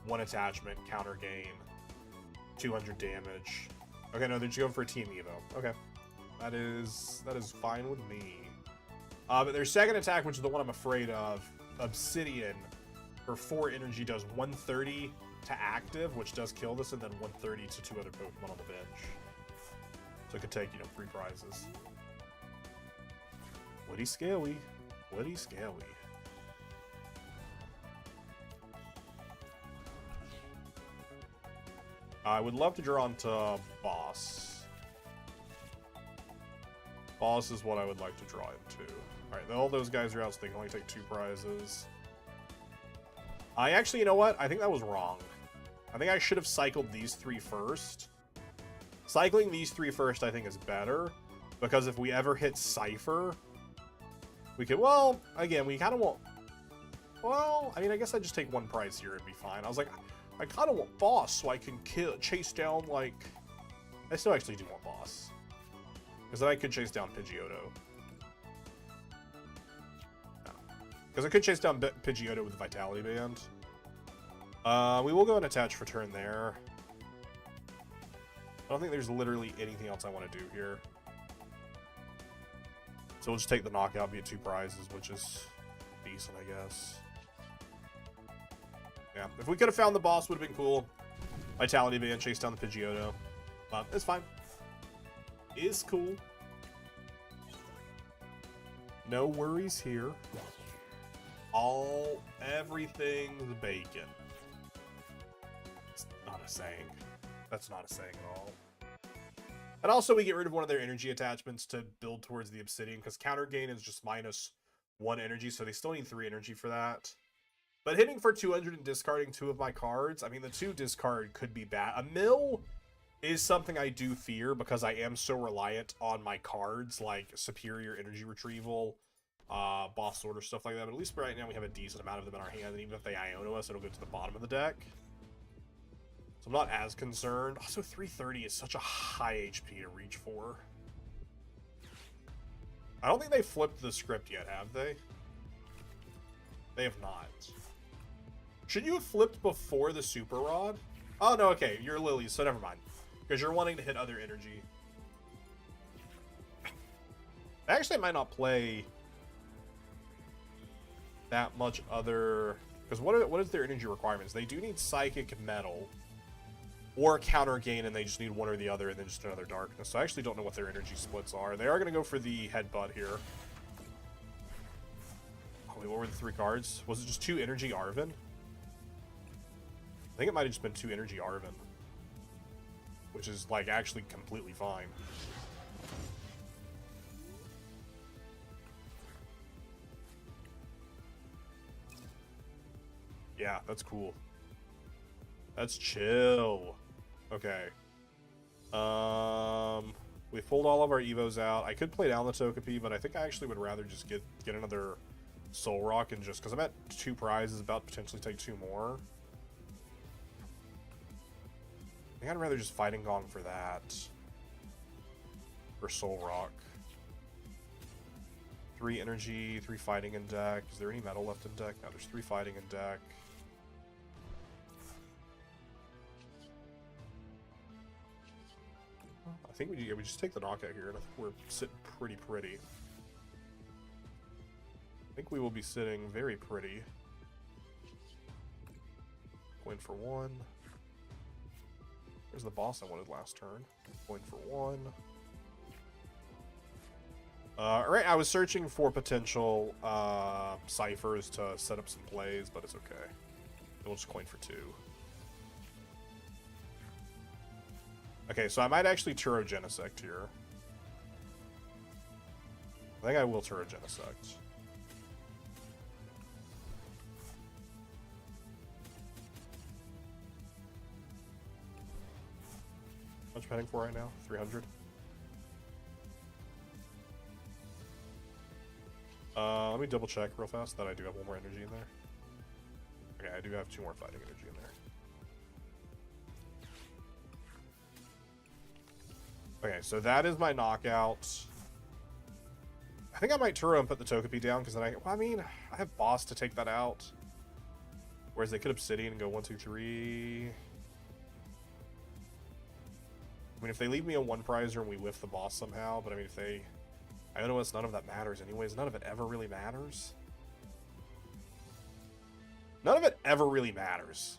1 attachment, counter gain, 200 damage. Okay, no, they're just going for a Team Evo. Okay. That is fine with me. But their second attack, which is the one I'm afraid of, Obsidian, for 4 energy does 130 to active, which does kill this, and then 130 to 2 other Pokemon on the bench. So it could take, 3 prizes. Woody Scaly. Woody Scaly. I would love to draw onto Boss. Boss is what I would like to draw into. Alright, all those guys are out, so they can only take 2 prizes. I actually, you know what? I think that was wrong. I think I should have cycled these 3 first. Cycling these 3 first, I think, is better. Because if we ever hit Cipher, we could, well, again, we kind of want... Well, I mean, I guess I'd just take 1 prize here and be fine. I was like... I kind of want Boss so I can chase down, like... I still actually do want Boss. Because then I could chase down Pidgeotto. Because I could chase down Pidgeotto with the Vitality Band. We will go and attach for turn there. I don't think there's literally anything else I want to do here. So we'll just take the knockout, be at 2 prizes, which is decent, I guess. Yeah, if we could have found the Boss, would have been cool. Vitality Band, chase down the Pidgeotto. But it's fine. Is cool. No worries here. Everything's bacon. It's not a saying. That's not a saying at all. And also we get rid of one of their energy attachments to build towards the Obsidian, because counter gain is just minus 1 energy, so they still need 3 energy for that. But hitting for 200 and discarding 2 of my cards, I mean, the 2 discard could be bad. A mill is something I do fear because I am so reliant on my cards, like Superior Energy Retrieval, Boss Order, stuff like that. But at least right now we have a decent amount of them in our hand, and even if they Iono us, it'll go to the bottom of the deck. So I'm not as concerned. Also, 330 is such a high HP to reach for. I don't think they flipped the script yet, have they? They have not. Should you have flipped before the Super Rod? Oh, no, okay. You're Lilies, so never mind. Because you're wanting to hit other energy. Actually, I might not play that much other... Because what is their energy requirements? They do need Psychic Metal or Counter Gain, and they just need one or the other, and then just another Darkness. So I actually don't know what their energy splits are. They are going to go for the Headbutt here. Oh, wait, what were the 3 cards? Was it just 2 energy Arven? I think it might have just been 2 energy Arven. Which is, like, actually completely fine. Yeah, that's cool. That's chill. Okay. We pulled all of our Evos out. I could play down the Togepi, but I think I actually would rather just get another Solrock and just... Because I'm at 2 prizes, about to potentially take 2 more. I think I'd rather just Fighting Gong for that. For Solrock. 3 energy, 3 fighting in deck. Is there any metal left in deck? No, there's 3 fighting in deck. I think we just take the knockout here, and I think we're sitting pretty. I think we will be sitting very pretty. Coin for 1. There's the boss I wanted last turn. Coin for 1. Alright, I was searching for potential ciphers to set up some plays, but it's okay. We'll just coin for 2. Okay, so I might actually Turo Genesect here. I think I will Turo Genesect. How much betting for right now? 300. Let me double check real fast that I do have 1 more energy in there. Okay, I do have 2 more fighting energy in there. Okay, so that is my knockout. I think I might Turo and put the Togepi down, because then I mean, I have Boss to take that out. Whereas they could Obsidian and go 1, 2, 3. I mean, if they leave me a 1 prizer and we whiff the boss somehow, but I mean, if they... I don't know, it's none of that matters anyways. None of it ever really matters. None of it ever really matters.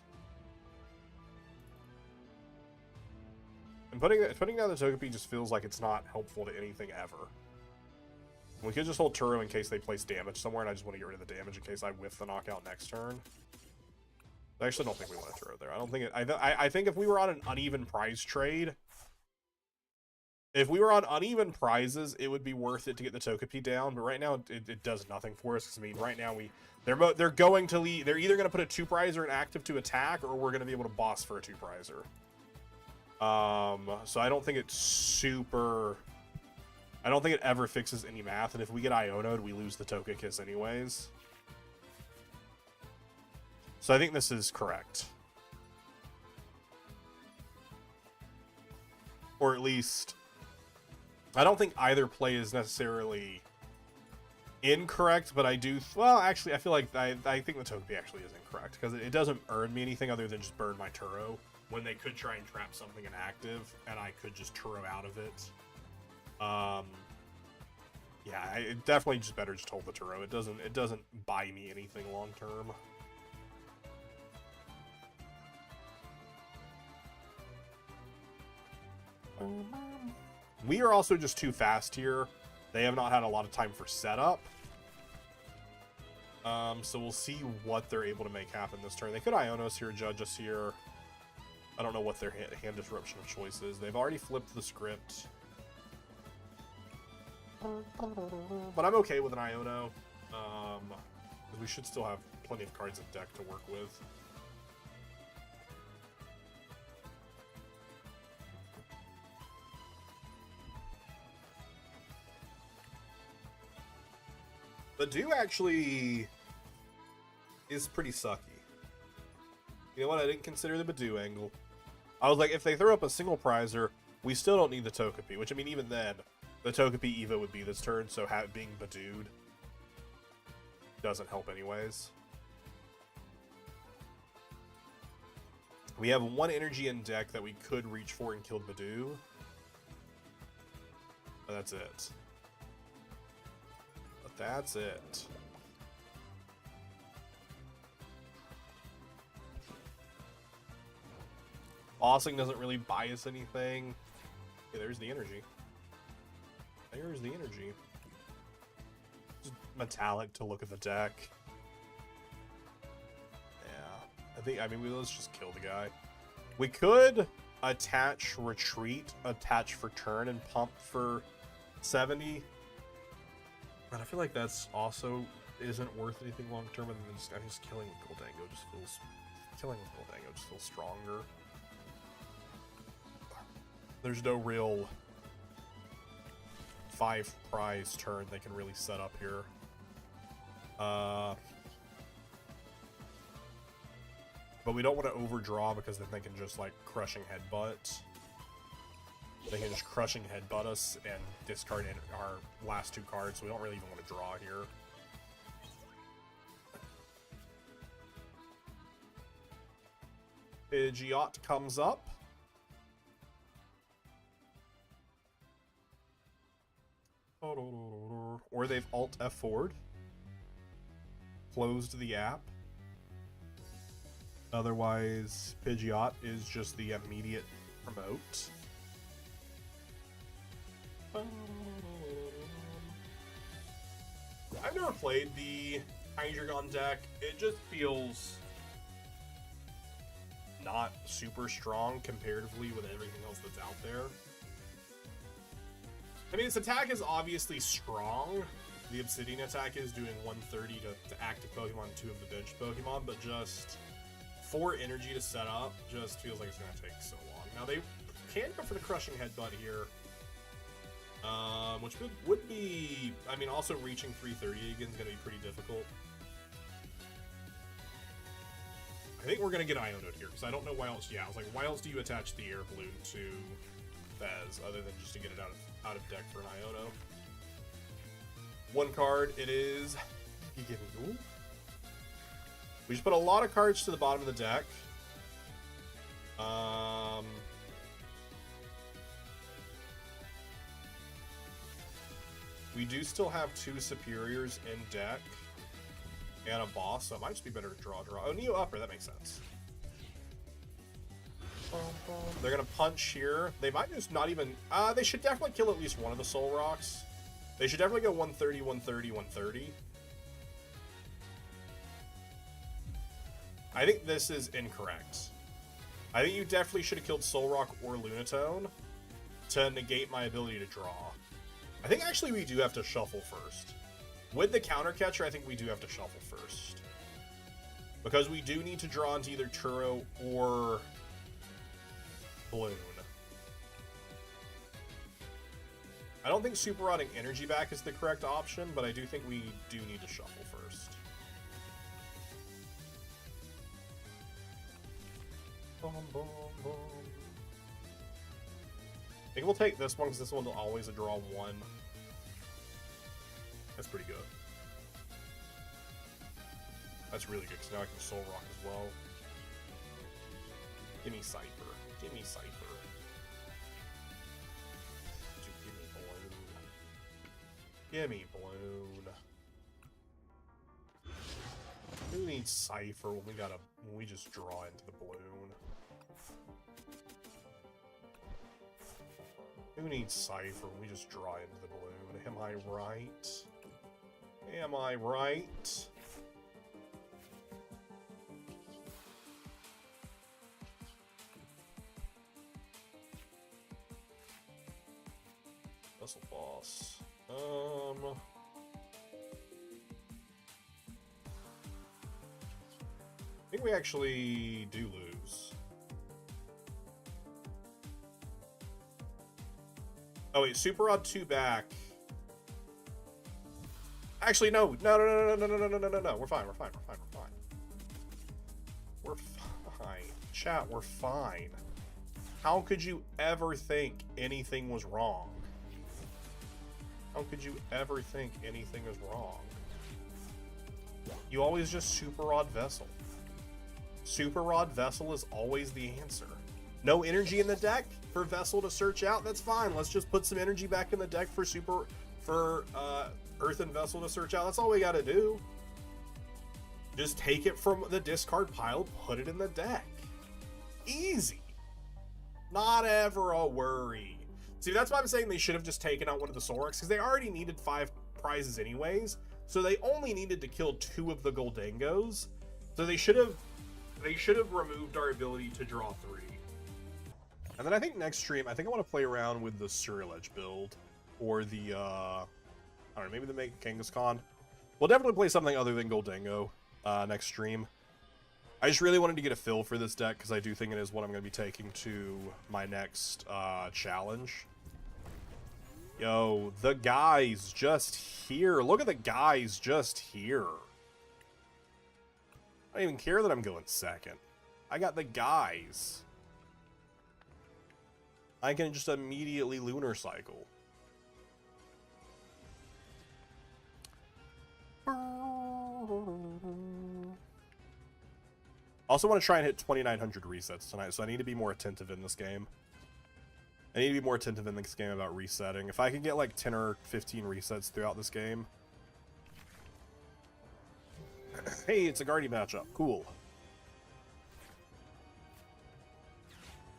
And putting down the Togepi just feels like it's not helpful to anything ever. We could just hold Turo in case they place damage somewhere, and I just want to get rid of the damage in case I whiff the knockout next turn. I actually don't think we want to Turo there. I don't think it... I think if we were on an uneven prize trade... If we were on uneven prizes, it would be worth it to get the Togepi down, but right now it does nothing for us. Because I mean, right now they're going to leave. They're either going to put a 2 prizer in active to attack, or we're going to be able to boss for a 2 prizer. So I don't think it's super. I don't think it ever fixes any math, and if we get Iono'd, we lose the Togekiss anyways. So I think this is correct, or at least. I don't think either play is necessarily incorrect, but I do... Well, actually, I feel like I think the Togepi actually is incorrect, because it doesn't earn me anything other than just burn my Turo, when they could try and trap something inactive, and I could just Turo out of it. Yeah, it definitely just better just hold the Turo. It doesn't buy me anything long term. We are also just too fast here. They have not had a lot of time for setup. So we'll see what they're able to make happen this turn. They could Iono us here, judge us here. I don't know what their hand disruption of choice is. They've already flipped the script. But I'm okay with an Iono. Because we should still have plenty of cards in deck to work with. Badoo actually is pretty sucky. You know what? I didn't consider the Badoo angle. I was like, if they throw up a single prizer, we still don't need the Togepi. Which, I mean, even then, the Togepi Evo would be this turn, so being Badooed doesn't help anyways. We have one energy in deck that we could reach for and kill Badoo. But that's it. But that's it. Bossing doesn't really buy us anything. Okay, there's the energy. There's the energy. Just metallic to look at the deck. Yeah. I mean, let's just kill the guy. We could attach retreat, attach for turn, and pump for 70. But I feel like that's also isn't worth anything long term, and then just killing Gholdengo just feels stronger. There's no real 5 prize turn they can really set up here. But we don't want to overdraw because then they can just like crushing headbutt. They can just crushing headbutt us and discard our last 2 cards, so we don't really even want to draw here. Pidgeot comes up. Or they've alt F forward. Closed the app. Otherwise, Pidgeot is just the immediate promote. I've never played the Hydreigon deck. It just feels not super strong comparatively with everything else that's out there. I mean, its attack is obviously strong. The Obsidian attack is doing 130 to active Pokemon, 2 of the bench Pokemon, but just 4 energy to set up just feels like it's going to take so long. Now, they can go for the Crushing Headbutt here, which would be... I mean, also reaching 330 again is going to be pretty difficult. I think we're going to get Iono'd here, because I don't know why else... Yeah, I was like, why else do you attach the Air Balloon to Fez, other than just to get it out of deck for an Iono? 1 card, it is Gimmighoul. We just put a lot of cards to the bottom of the deck. We do still have 2 superiors in deck and a boss, so it might just be better to draw. Oh, Neo Upper, that makes sense. They're gonna punch here. They might just not even... they should definitely kill at least one of the Solrocks. They should definitely go 130, 130, 130. I think this is incorrect. I think you definitely should have killed Solrock or Lunatone to negate my ability to draw. I think actually we do have to shuffle first. With the counter catcher, I think we do have to shuffle first. Because we do need to draw into either Turo or Balloon. I don't think super rotting energy back is the correct option, but I do think we do need to shuffle first. Boom, boom, boom. I think we'll take this one because this one will always a draw 1. That's pretty good. That's really good because now I can Soul Rock as well. Give me Cipher. Give me Cipher. Give me Balloon. Who needs Cipher when we just draw into the Balloon? Who needs Cipher when we just draw into the Balloon? Am I right? Am I right? Vessel Boss. think we actually do lose. Oh wait, Super Rod 2 back. Actually, no. No. We're fine. We're fine. We're fine. Chat, we're fine. How could you ever think anything was wrong? How could you ever think anything was wrong? You always just Super Rod Vessel. Super Rod Vessel is always the answer. No energy in the deck for Vessel to search out? That's fine. Let's just put some energy back in the deck for Earthen Vessel to search out. That's all we gotta do. Just take it from the discard pile, put it in the deck. Easy. Not ever a worry. See, that's why I'm saying they should have just taken out one of the Solrocks, because they already needed 5 prizes anyways. So they only needed to kill 2 of the Gholdengos. So they should have removed our ability to draw 3. And then I think next stream, I think I want to play around with the Ceruledge build. Or the, I don't know, maybe the Mega Kangaskhan. We'll definitely play something other than Gholdengo next stream. I just really wanted to get a feel for this deck, because I do think it is what I'm going to be taking to my next challenge. Yo, the guy's just here. Look at the guys just here. I don't even care that I'm going second. I got the guys. I can just immediately Lunar Cycle. Also want to try and hit 2,900 resets tonight, so I need to be more attentive in this game. I need to be more attentive in this game about resetting. If I can get like 10 or 15 resets throughout this game. Hey, it's a Gardy matchup. Cool.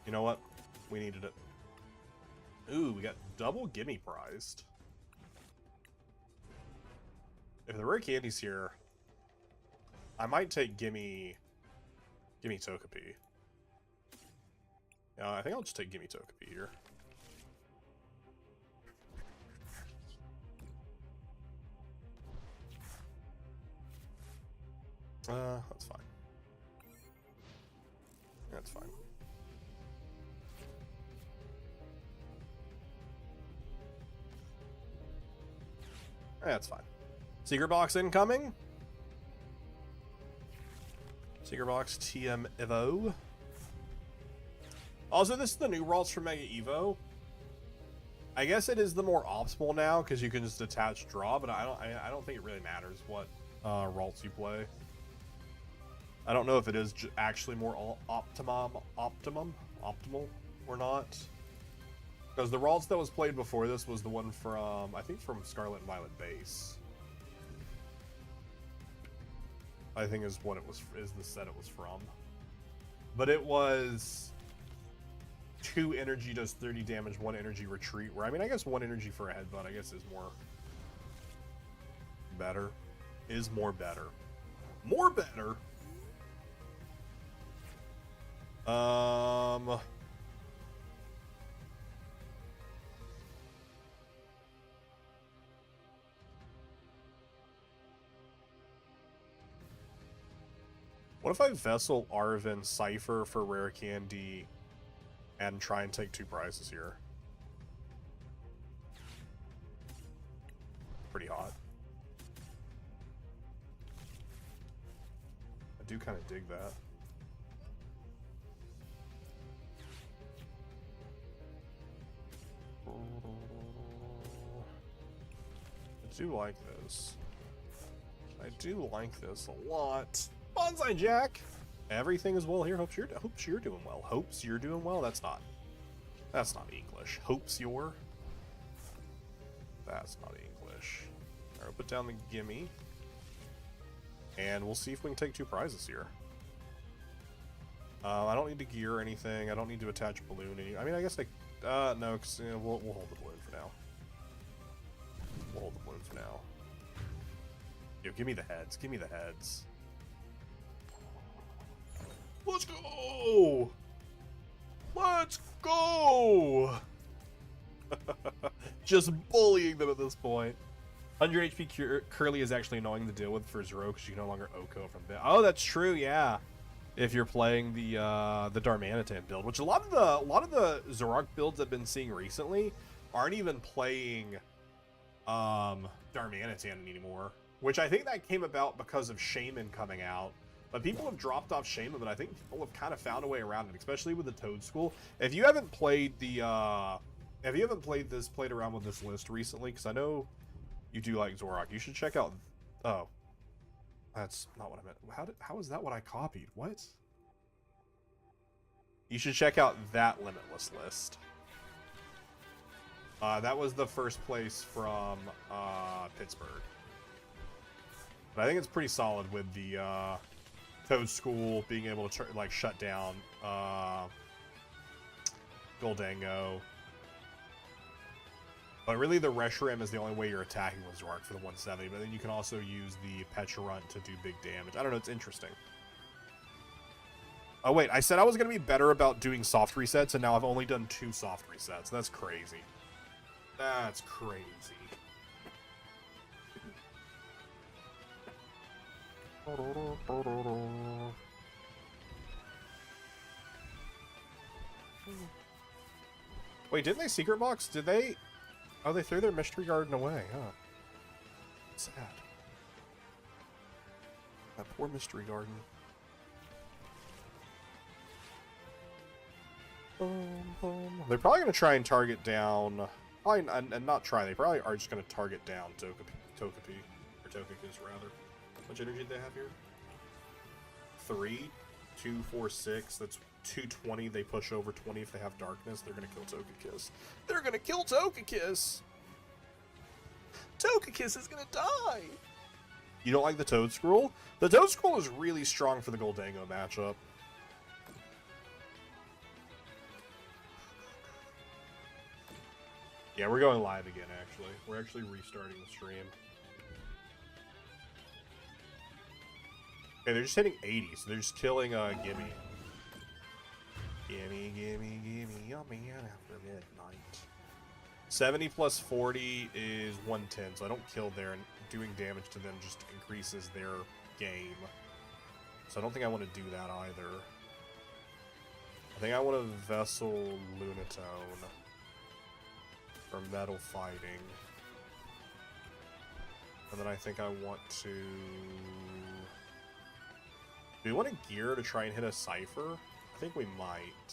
You know what? We needed it. Ooh, we got double Gimme prized. If the rare candy's here, I might take Gimme Togepi. I think I'll just take Gimme Togepi here. That's fine. That's fine. That's fine. Secret box incoming. Secret box TM Evo. Also, this is the new Ralts for Mega Evo. I guess it is the more optimal now because you can just attach draw, but I don't think it really matters what Ralts you play. I don't know if it is actually more optimal or not. Because the Ralts that was played before this was the one from, I think from Scarlet and Violet base. I think is what it was, is the set it was from. But it was 2 energy does 30 damage, 1 energy retreat, where I mean I guess 1 energy for a headbutt I guess is more better. Is more better. More better. What if I Vessel, Arven, Cypher for rare candy and try and take 2 prizes here? Pretty hot. I do kind of dig that. I do like this. I do like this a lot. Bonsai Jack! Everything is well here. Hopes you're doing well. Hopes you're doing well? That's not English. Hopes you're? That's not English. Alright, we'll put down the gimme. And we'll see if we can take 2 prizes here. I don't need to gear anything. I don't need to attach a balloon. I mean, I guess no, because we'll hold the balloon for now. We'll hold the balloon for now. Yo, give me the heads. Give me the heads. Let's go! Let's go! Just bullying them at this point. 100 HP Curly is actually annoying to deal with for Zero because you can no longer Oko from bit. Oh, that's true, yeah. if you're playing the Darmanitan build, which a lot of the Zoroark builds I've been seeing recently aren't even playing Darmanitan anymore, which I think that came about because of Shaman coming out. But people have dropped off Shaman, but I think people have kind of found a way around it, especially with the Toad School. If you haven't played played around with this list recently, because I know you do like Zoroark, you should check out. Oh, that's not what I meant. How is that what I copied? What? You should check out that Limitless list. That was the first place from Pittsburgh. But I think it's pretty solid with the Toad School being able to like shut down Gholdengo. But really the Reshiram is the only way you're attacking with Zoroark for the 170, but then you can also use the Pecharunt to do big damage. I don't know, it's interesting. Oh wait, I said I was going to be better about doing soft resets, and now I've only done 2 soft resets. That's crazy. That's crazy. Wait, didn't they secret box? Did they? Oh, they threw their mystery garden away, huh? Sad. That poor mystery garden. They're probably going to try and target down... Probably, and not try, they probably are just going to target down Togepi, or Togekiss, rather. How much energy do they have here? 3, 2, 4, 6. That's 220. They push over 20 if they have darkness. They're going to kill Togekiss. They're going to kill Togekiss! Togekiss is going to die! You don't like the Toad Scroll? The Toad Scroll is really strong for the Gholdengo matchup. Yeah, we're going live again, actually. We're actually restarting the stream. Okay, they're just hitting 80, so they're just killing Gimme. Gimme, yummy after midnight. 70 plus 40 is 110, so I don't kill there, and doing damage to them just increases their game. So I don't think I want to do that either. I think I want to Vessel Lunatone for metal fighting. And then I think I want to... Do we want to gear to try and hit a Cipher? I think we might.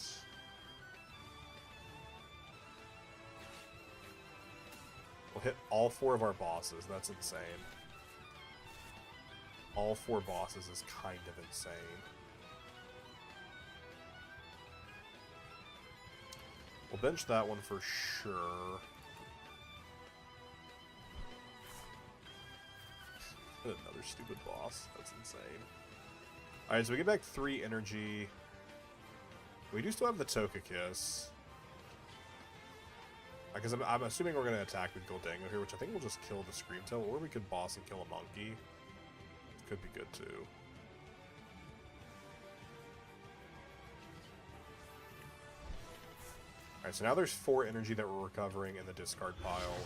We'll hit all 4 of our bosses. That's insane. All 4 bosses is kind of insane. We'll bench that one for sure. Another stupid boss. That's insane. Alright, so we get back 3 energy. We do still have the Togekiss. Because I'm assuming we're going to attack with Gholdengo here, which I think will just kill the Screamtail, or we could boss and kill a Munki. Could be good too. Alright, so now there's 4 energy that we're recovering in the discard pile.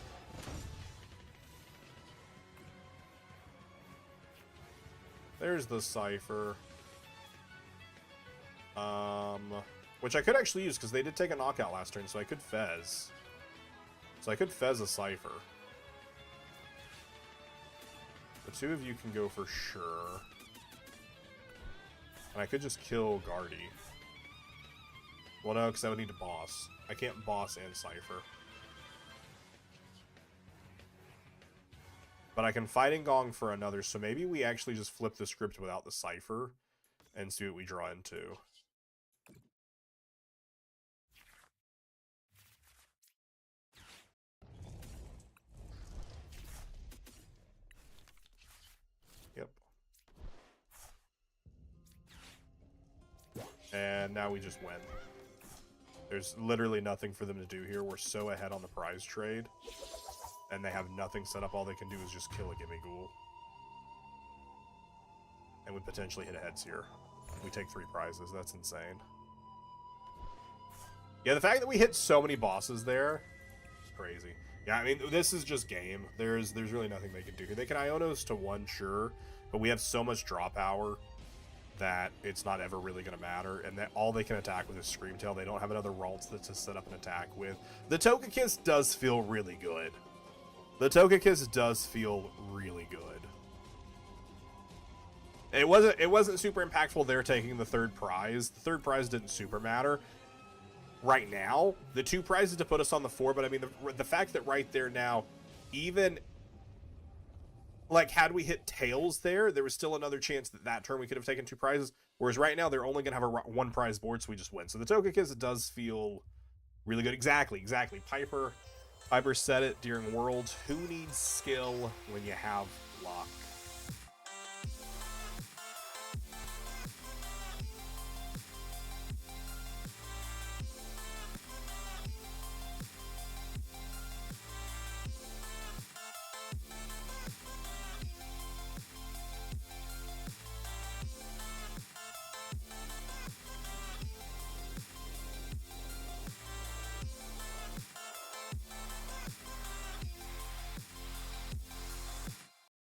There's the Cipher. Which I could actually use, because they did take a knockout last turn, so I could Fez. So I could Fez a Cipher. The 2 of you can go for sure. And I could just kill Gardy. Well, no, because I would need to boss. I can't boss and Cipher. But I can Fighting Gong for another, so maybe we actually just flip the script without the Cipher and see what we draw into. Yep. And now we just win. There's literally nothing for them to do here. We're so ahead on the prize trade. And they have nothing set up. All they can do is just kill a Gimmighoul. And we potentially hit a heads here. We take 3 prizes. That's insane. Yeah, the fact that we hit so many bosses there is crazy. Yeah, I mean, this is just game. There's really nothing they can do here. They can Ionos to 1, sure. But we have so much draw power that it's not ever really going to matter, and that all they can attack with is Screamtail. They don't have another Ralts to set up an attack with. The Togekiss does feel really good. The Togekiss does feel really good. It wasn't super impactful there taking the third prize. The third prize didn't super matter. Right now, the 2 prizes to put us on the 4, but I mean, the fact that right there now, even, like, had we hit Tails there was still another chance that turn we could have taken 2 prizes, whereas right now, they're only going to have a 1 prize board, so we just win. So the Togekiss does feel really good. Exactly. Piper said it during Worlds. Who needs skill when you have luck?